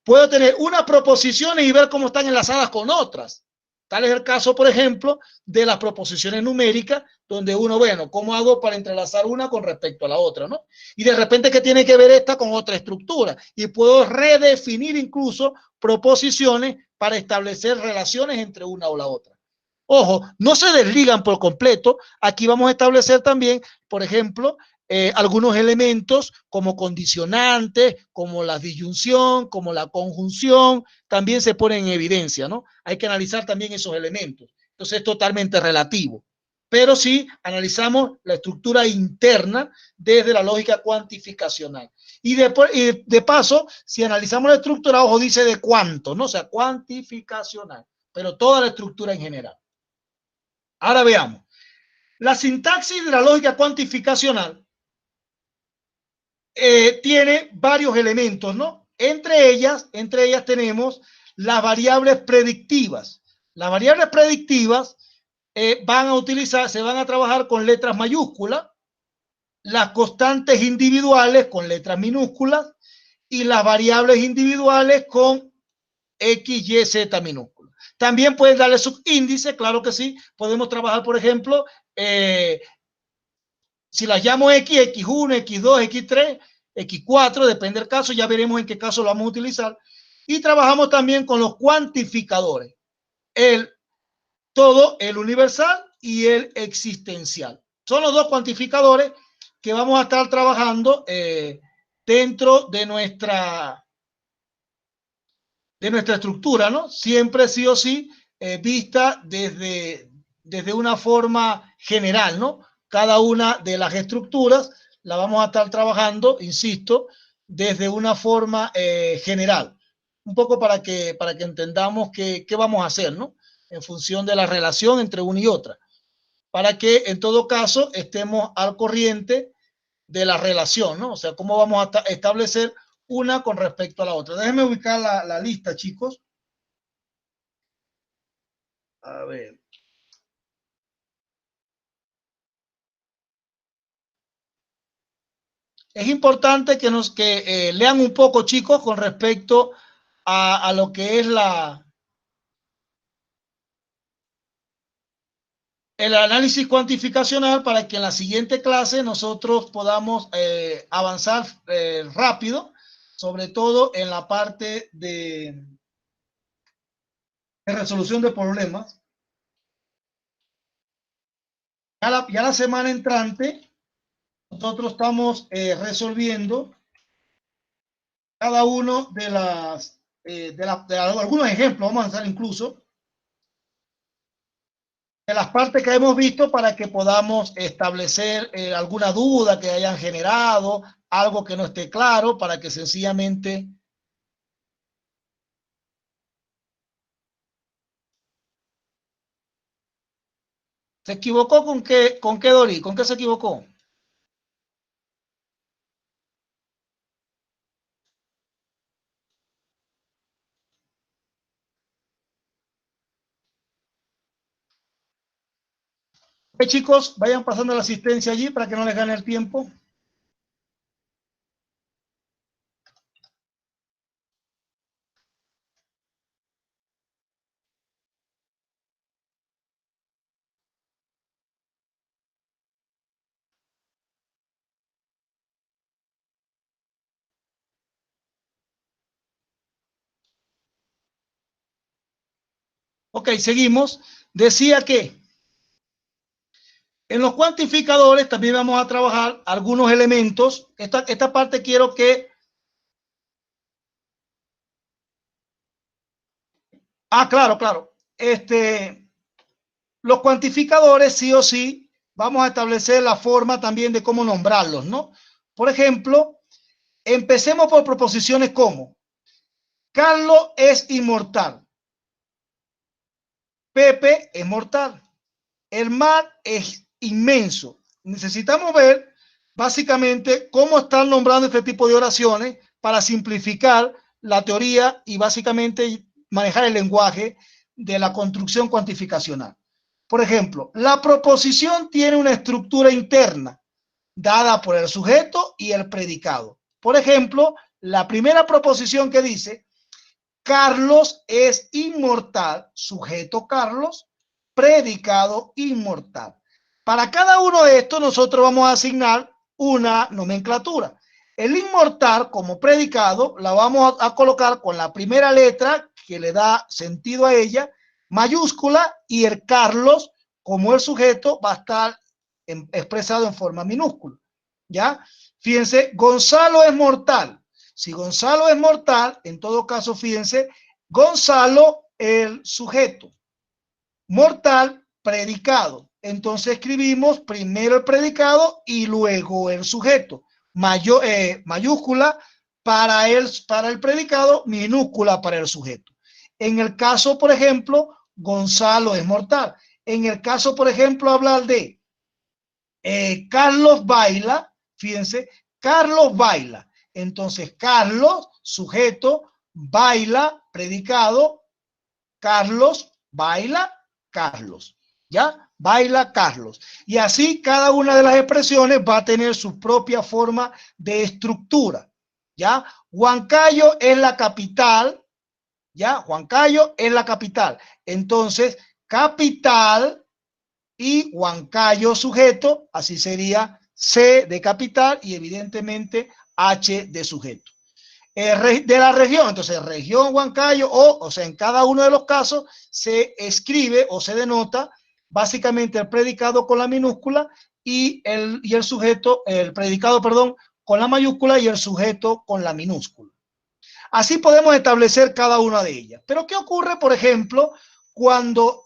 puedo tener unas proposiciones y ver cómo están enlazadas con otras. Tal es el caso, por ejemplo, de las proposiciones numéricas, donde uno, bueno, ¿cómo hago para entrelazar una con respecto a la otra, no? Y de repente, ¿qué tiene que ver esta con otra estructura? Y puedo redefinir incluso proposiciones para establecer relaciones entre una o la otra. Ojo, no se desligan por completo. Aquí vamos a establecer también, por ejemplo, algunos elementos como condicionantes, como la disyunción, como la conjunción, también se ponen en evidencia, ¿no? Hay que analizar también esos elementos. Entonces es totalmente relativo. Pero sí analizamos la estructura interna desde la lógica cuantificacional. Y de paso, si analizamos la estructura, ojo, dice de cuánto, ¿no? O sea, cuantificacional, pero toda la estructura en general. Ahora veamos. La sintaxis de la lógica cuantificacional tiene varios elementos, ¿no? Entre ellas tenemos las variables predictivas. Las variables predictivas se van a trabajar con letras mayúsculas, las constantes individuales con letras minúsculas y las variables individuales con X, Y, Z minúsculas. También pueden darle subíndice, claro que sí. Podemos trabajar, por ejemplo, si las llamo X, X1, X2, X3, X4, depende del caso, ya veremos en qué caso lo vamos a utilizar. Y trabajamos también con los cuantificadores, todo el universal y el existencial. Son los dos cuantificadores que vamos a estar trabajando dentro de nuestra estructura, ¿no? Siempre sí o sí vista desde una forma general, ¿no? Cada una de las estructuras la vamos a estar trabajando, insisto, desde una forma general. Un poco para que entendamos qué vamos a hacer, ¿no? En función de la relación entre una y otra. Para que, en todo caso, estemos al corriente de la relación, ¿no? O sea, cómo vamos a establecer una con respecto a la otra. Déjenme ubicar la lista, chicos. A ver. Es importante que lean un poco, chicos, con respecto a lo que es el análisis cuantificacional para que en la siguiente clase nosotros podamos avanzar rápido, sobre todo en la parte de resolución de problemas. Ya la semana entrante nosotros estamos resolviendo cada uno de algunos ejemplos, vamos a hacer incluso, de las partes que hemos visto para que podamos establecer alguna duda que hayan generado, algo que no esté claro, para que sencillamente... ¿Se equivocó con qué, Dori? ¿Con qué se equivocó? Chicos, vayan pasando la asistencia allí para que no les gane el tiempo. Ok, seguimos. Decía que en los cuantificadores también vamos a trabajar algunos elementos. Esta parte quiero que... claro, claro. Los cuantificadores sí o sí vamos a establecer la forma también de cómo nombrarlos, ¿no? Por ejemplo, empecemos por proposiciones como Carlos es inmortal, Pepe es mortal, el mar es inmenso. Necesitamos ver básicamente cómo están nombrando este tipo de oraciones para simplificar la teoría y básicamente manejar el lenguaje de la construcción cuantificacional. Por ejemplo, la proposición tiene una estructura interna dada por el sujeto y el predicado. Por ejemplo, la primera proposición que dice Carlos es inmortal, sujeto Carlos, predicado inmortal. Para cada uno de estos nosotros vamos a asignar una nomenclatura. El inmortal como predicado la vamos a colocar con la primera letra que le da sentido a ella, mayúscula, y el Carlos como el sujeto va a estar expresado en forma minúscula. ¿Ya? Fíjense, Gonzalo es mortal. Si Gonzalo es mortal, en todo caso, fíjense, Gonzalo el sujeto, mortal, predicado. Entonces escribimos primero el predicado y luego el sujeto. Mayúscula para el predicado, minúscula para el sujeto. En el caso, por ejemplo, Gonzalo es mortal. En el caso, por ejemplo, hablar de Carlos baila, fíjense, Carlos baila. Entonces, Carlos, sujeto, baila, predicado, Carlos, baila, Carlos. ¿Ya? Baila Carlos. Y así cada una de las expresiones va a tener su propia forma de estructura. ¿Ya? Huancayo es la capital. ¿Ya? Huancayo es la capital. Entonces, capital y Huancayo sujeto, así sería C de capital y evidentemente H de sujeto. De la región, entonces región Huancayo o sea, en cada uno de los casos se escribe o se denota básicamente el predicado con la minúscula y el sujeto, el predicado, perdón, con la mayúscula y el sujeto con la minúscula. Así podemos establecer cada una de ellas. Pero ¿qué ocurre, por ejemplo, cuando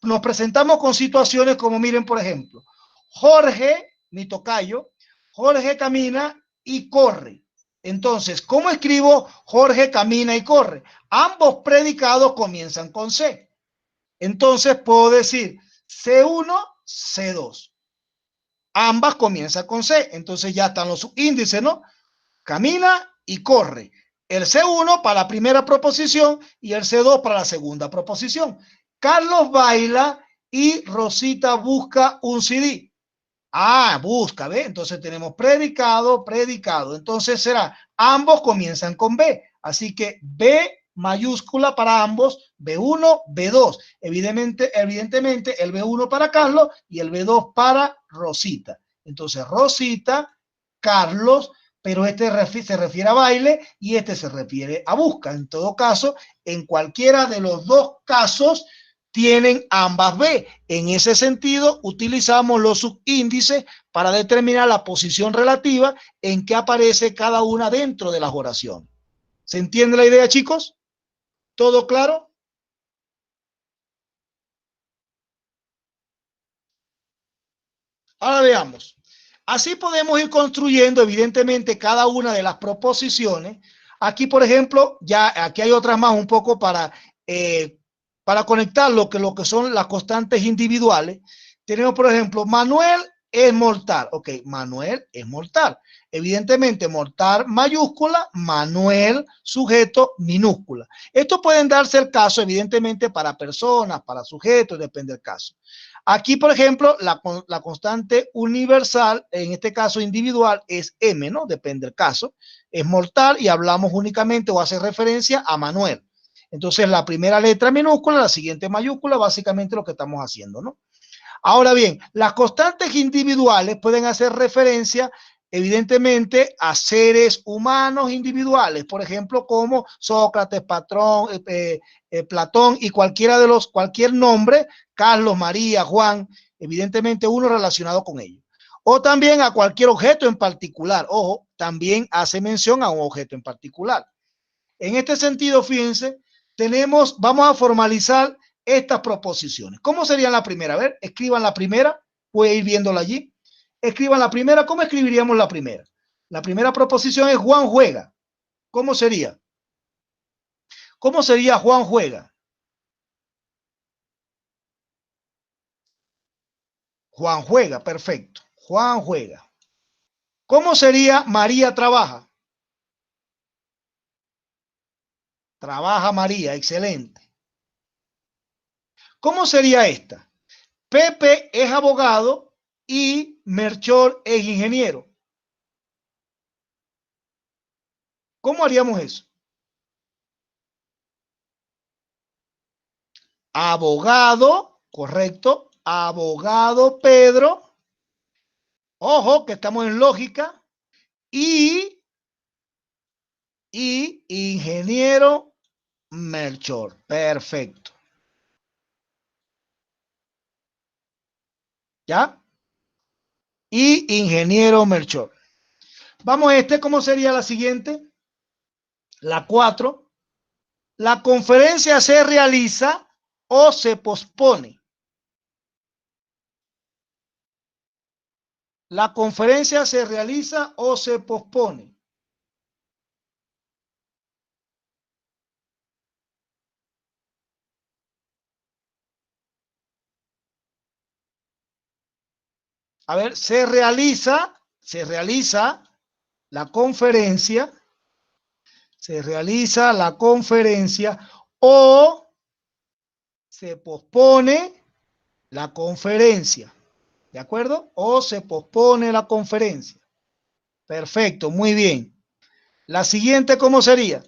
nos presentamos con situaciones como, miren, por ejemplo, Jorge, mi tocayo, Jorge camina y corre. Entonces, ¿cómo escribo Jorge camina y corre? Ambos predicados comienzan con C. Entonces, puedo decir C1, C2. Ambas comienzan con C. Entonces, ya están los subíndices, ¿no? Camina y corre. El C1 para la primera proposición y el C2 para la segunda proposición. Carlos baila y Rosita busca un CD. Ah, busca, ¿ve? Entonces tenemos predicado, predicado. Entonces será, ambos comienzan con B. Así que B mayúscula para ambos, B1, B2. Evidentemente el B1 para Carlos y el B2 para Rosita. Entonces Rosita, Carlos, pero este se refiere a baile y este se refiere a busca. En todo caso, en cualquiera de los dos casos, tienen ambas B. En ese sentido, utilizamos los subíndices para determinar la posición relativa en que aparece cada una dentro de las oraciones. ¿Se entiende la idea, chicos? ¿Todo claro? Ahora veamos. Así podemos ir construyendo, evidentemente, cada una de las proposiciones. Aquí, por ejemplo, ya aquí hay otras más un poco para conectar lo que son las constantes individuales. Tenemos, por ejemplo, Manuel es mortal. Ok, Manuel es mortal. Evidentemente, mortal mayúscula, Manuel sujeto minúscula. Esto pueden darse el caso, evidentemente, para personas, para sujetos, depende del caso. Aquí, por ejemplo, la constante universal, en este caso individual, es M, ¿no? Depende del caso. Es mortal y hablamos únicamente o hace referencia a Manuel. Entonces, la primera letra minúscula, la siguiente mayúscula, básicamente lo que estamos haciendo, ¿no? Ahora bien, las constantes individuales pueden hacer referencia evidentemente a seres humanos individuales, por ejemplo, como Sócrates, Platón y cualquier nombre, Carlos, María, Juan, evidentemente uno relacionado con ellos. O también a cualquier objeto en particular, ojo, también hace mención a un objeto en particular. En este sentido, fíjense, vamos a formalizar estas proposiciones. ¿Cómo serían la primera? A ver, escriban la primera, voy a ir viéndola allí. Escriban la primera, ¿cómo escribiríamos la primera? La primera proposición es Juan juega. ¿Cómo sería? ¿Cómo sería Juan juega? Juan juega, perfecto. Juan juega. ¿Cómo sería María trabaja? Trabaja María, excelente. ¿Cómo sería esta? Pepe es abogado y Melchor es ingeniero. ¿Cómo haríamos eso? Abogado, correcto. Abogado Pedro. Ojo, que estamos en lógica. Y ingeniero Melchor. Perfecto. ¿Ya? Y ingeniero Melchor. Vamos a ¿cómo sería la siguiente? La 4. La conferencia se realiza o se pospone. La conferencia se realiza o se pospone. A ver, se realiza la conferencia, o se pospone la conferencia. ¿De acuerdo? O se pospone la conferencia. Perfecto, muy bien. La siguiente, ¿cómo sería?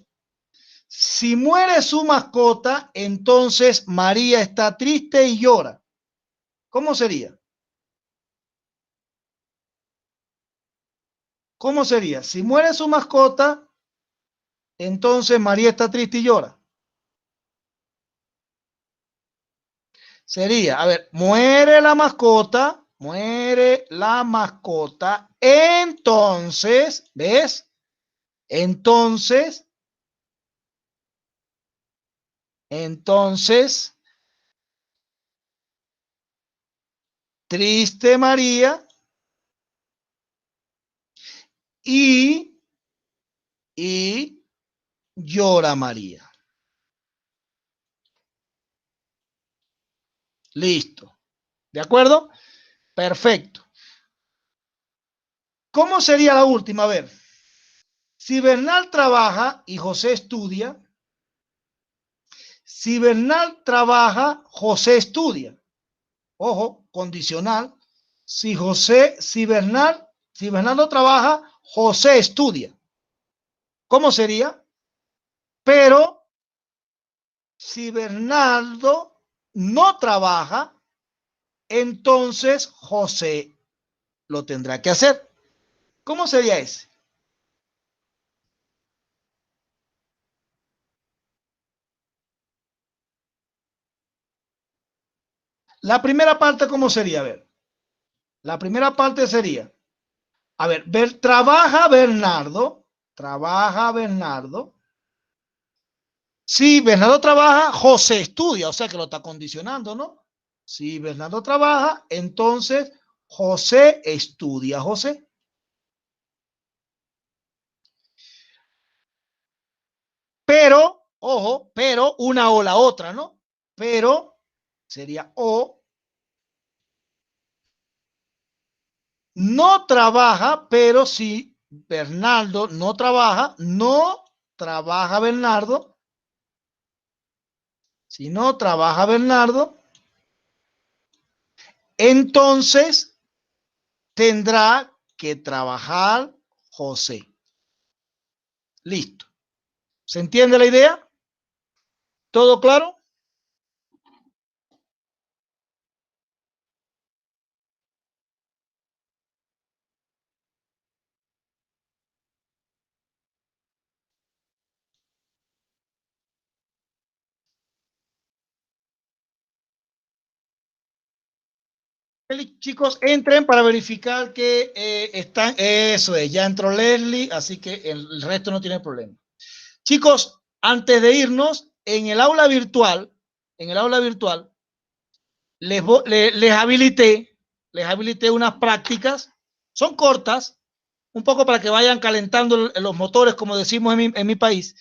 Si muere su mascota, entonces María está triste y llora. ¿Cómo sería? ¿Cómo sería? Si muere su mascota, entonces María está triste y llora. Sería, a ver, muere la mascota, entonces, ¿ves? Entonces, triste María y llora María. Listo. ¿De acuerdo? Perfecto. ¿Cómo sería la última? A ver, si Bernal trabaja y José estudia, si Bernal trabaja, José estudia. Ojo, condicional. Si Bernal no trabaja, José estudia. ¿Cómo sería? Pero si Bernardo no trabaja, entonces José lo tendrá que hacer. ¿Cómo sería ese? La primera parte, ¿cómo sería? A ver, la primera parte sería, a ver, trabaja Bernardo. Si Bernardo trabaja, José estudia, o sea que lo está condicionando, ¿no? Si Bernardo trabaja, entonces José estudia, José. Pero, ojo, pero una o la otra, ¿no? Pero sería o no trabaja, pero si Bernardo no trabaja Bernardo, si no trabaja Bernardo, entonces tendrá que trabajar José. Listo. ¿Se entiende la idea? ¿Todo claro? Chicos, entren para verificar que están. Eso es, ya entró Leslie, así que el resto no tiene problema. Chicos, antes de irnos, en el aula virtual, les habilité unas prácticas, son cortas, un poco para que vayan calentando los motores, como decimos en mi país.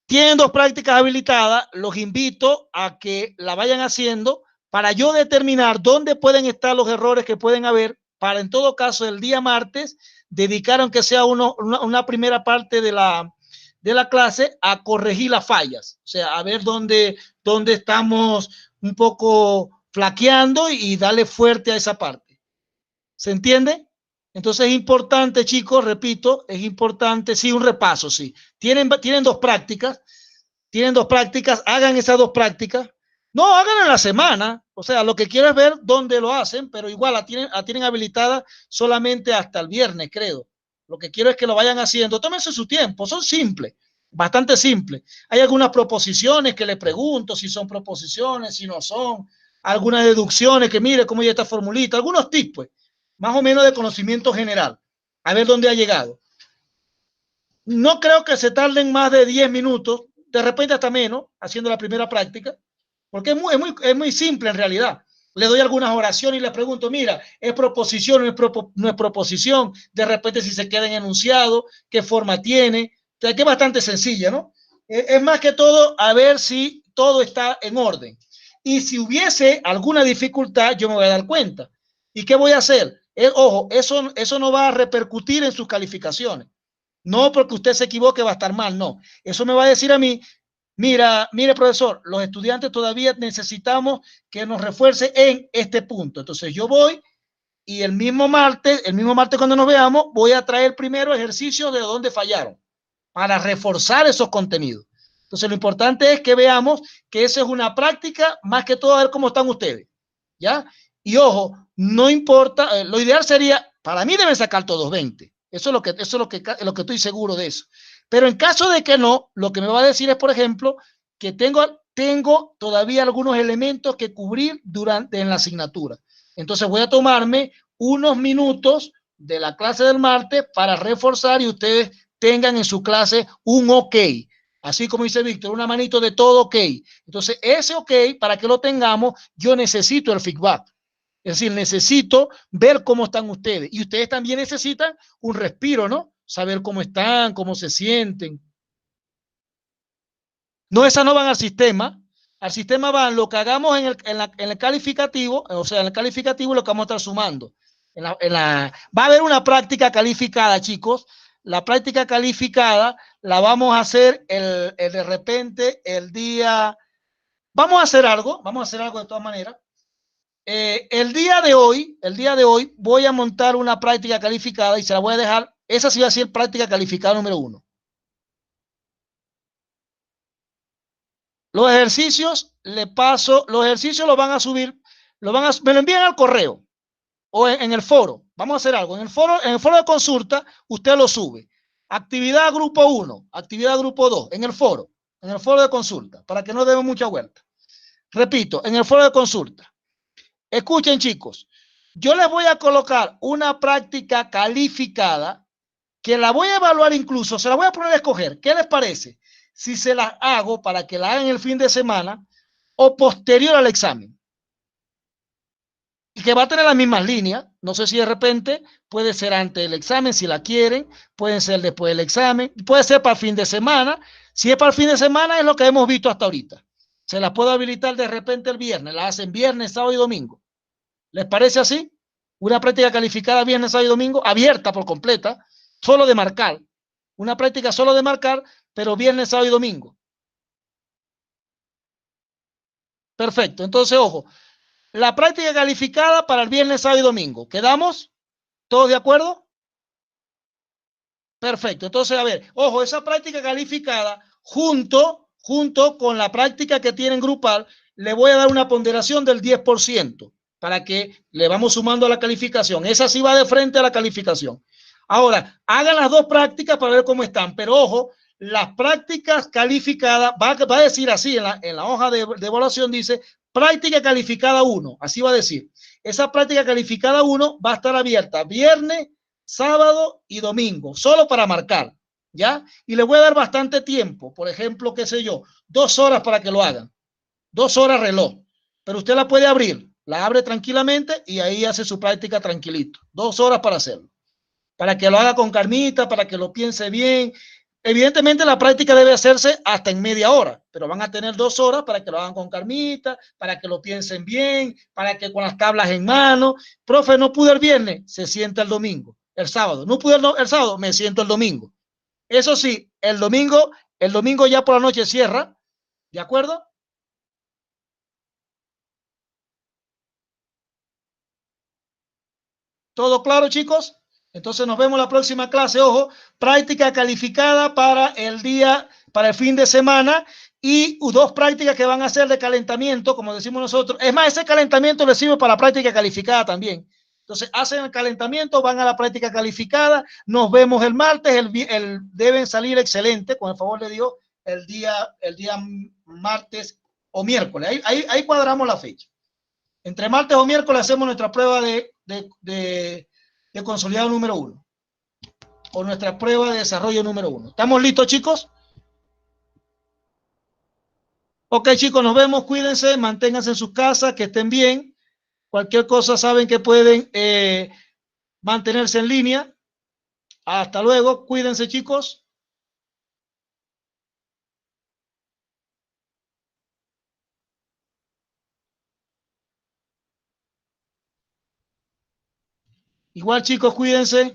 Tienen 2 prácticas habilitadas, los invito a que la vayan haciendo para yo determinar dónde pueden estar los errores que pueden haber, para en todo caso el día martes dedicar aunque sea una primera parte de la clase a corregir las fallas, o sea, a ver dónde estamos un poco flaqueando y darle fuerte a esa parte. ¿Se entiende? Entonces es importante, chicos, repito, es importante, sí, un repaso, sí. Tienen dos prácticas, hagan esas dos prácticas. No, hagan en la semana, o sea, lo que quiero es ver dónde lo hacen, pero igual la tienen habilitada solamente hasta el viernes, creo. Lo que quiero es que lo vayan haciendo. Tómense su tiempo, son simples, bastante simples. Hay algunas proposiciones que le pregunto si son proposiciones, si no son, algunas deducciones que mire cómo ya está formulita, algunos tips, pues, más o menos de conocimiento general, a ver dónde ha llegado. No creo que se tarden más de 10 minutos, de repente hasta menos, haciendo la primera práctica, porque es muy simple en realidad. Le doy algunas oraciones y le pregunto, mira, ¿es proposición o no es proposición? De repente si se queda en enunciado, ¿qué forma tiene? O sea, que es bastante sencilla, ¿no? Es más que todo a ver si todo está en orden. Y si hubiese alguna dificultad, yo me voy a dar cuenta. ¿Y qué voy a hacer? Ojo, eso no va a repercutir en sus calificaciones. No porque usted se equivoque va a estar mal, no. Eso me va a decir a mí, mire, profesor, los estudiantes todavía necesitamos que nos refuerce en este punto. Entonces yo voy y el mismo martes cuando nos veamos, voy a traer primero ejercicios de dónde fallaron para reforzar esos contenidos. Entonces lo importante es que veamos que eso es una práctica, más que todo a ver cómo están ustedes, ¿ya? Y ojo, no importa, lo ideal sería, para mí deben sacar todos 20. Eso es lo que estoy seguro de eso. Pero en caso de que no, lo que me va a decir es, por ejemplo, que tengo todavía algunos elementos que cubrir en la asignatura. Entonces voy a tomarme unos minutos de la clase del martes para reforzar y ustedes tengan en su clase un ok. Así como dice Víctor, una manito de todo ok. Entonces, ese ok, para que lo tengamos, yo necesito el feedback. Es decir, necesito ver cómo están ustedes. Y ustedes también necesitan un respiro, ¿no? Saber cómo están, cómo se sienten. No, esas no van al sistema. Al sistema van lo que hagamos en el calificativo, o sea, en el calificativo lo que vamos a estar sumando. Va a haber una práctica calificada, chicos. La práctica calificada la vamos a hacer de repente el día. Vamos a hacer algo de todas maneras. El día de hoy voy a montar una práctica calificada y se la voy a dejar. Esa sí va a ser práctica calificada número 1. Los ejercicios los ejercicios los van a subir, me lo envían al correo o en el foro. Vamos a hacer algo. En el foro de consulta, usted lo sube. Actividad grupo 1, actividad grupo 2, en el foro de consulta, para que no demos mucha vuelta. Repito, en el foro de consulta. Escuchen, chicos, yo les voy a colocar una práctica calificada que la voy a evaluar incluso, se la voy a poner a escoger. ¿Qué les parece? Si se las hago para que la hagan el fin de semana o posterior al examen. Y que va a tener las mismas líneas. No sé si de repente puede ser antes del examen, si la quieren, puede ser después del examen, puede ser para el fin de semana. Si es para el fin de semana, es lo que hemos visto hasta ahorita. Se las puedo habilitar de repente el viernes, la hacen viernes, sábado y domingo. ¿Les parece así? Una práctica calificada viernes, sábado y domingo, abierta por completa, solo de marcar. Una práctica solo de marcar, pero viernes, sábado y domingo. Perfecto. Entonces, ojo, la práctica calificada para el viernes, sábado y domingo. ¿Quedamos? ¿Todos de acuerdo? Perfecto. Entonces, a ver, ojo, esa práctica calificada junto con la práctica que tienen grupal, le voy a dar una ponderación del 10% para que le vamos sumando a la calificación. Esa sí va de frente a la calificación. Ahora, hagan las dos prácticas para ver cómo están, pero ojo, las prácticas calificadas, va a decir así en la hoja de evaluación, dice práctica calificada 1, así va a decir. Esa práctica calificada 1 va a estar abierta viernes, sábado y domingo, solo para marcar, ¿ya? Y le voy a dar bastante tiempo, por ejemplo, qué sé yo, 2 horas para que lo hagan, 2 horas reloj, pero usted la puede abrir, la abre tranquilamente y ahí hace su práctica tranquilito, 2 horas para hacerlo, para que lo haga con calmita, para que lo piense bien. Evidentemente la práctica debe hacerse hasta en media hora, pero van a tener 2 horas para que lo hagan con calmita, para que lo piensen bien, para que con las tablas en mano. Profe, no pude el viernes, se sienta el domingo. el sábado. No pude el sábado, me siento el domingo. Eso sí, el domingo ya por la noche cierra, ¿de acuerdo? ¿Todo claro, chicos? Entonces nos vemos la próxima clase. Ojo, práctica calificada para el día, para el fin de semana y dos prácticas que van a ser de calentamiento, como decimos nosotros. Es más, ese calentamiento les sirve para la práctica calificada también. Entonces, hacen el calentamiento, van a la práctica calificada. Nos vemos el martes. Deben salir excelente, con el favor de Dios, el día martes o miércoles. Ahí cuadramos la fecha. Entre martes o miércoles hacemos nuestra prueba de consolidado número 1 o nuestra prueba de desarrollo número 1. ¿Estamos listos, chicos? Ok, chicos, nos vemos. Cuídense, manténganse en sus casas, que estén bien. Cualquier cosa saben que pueden mantenerse en línea. Hasta luego. Cuídense, chicos. Igual, chicos, cuídense.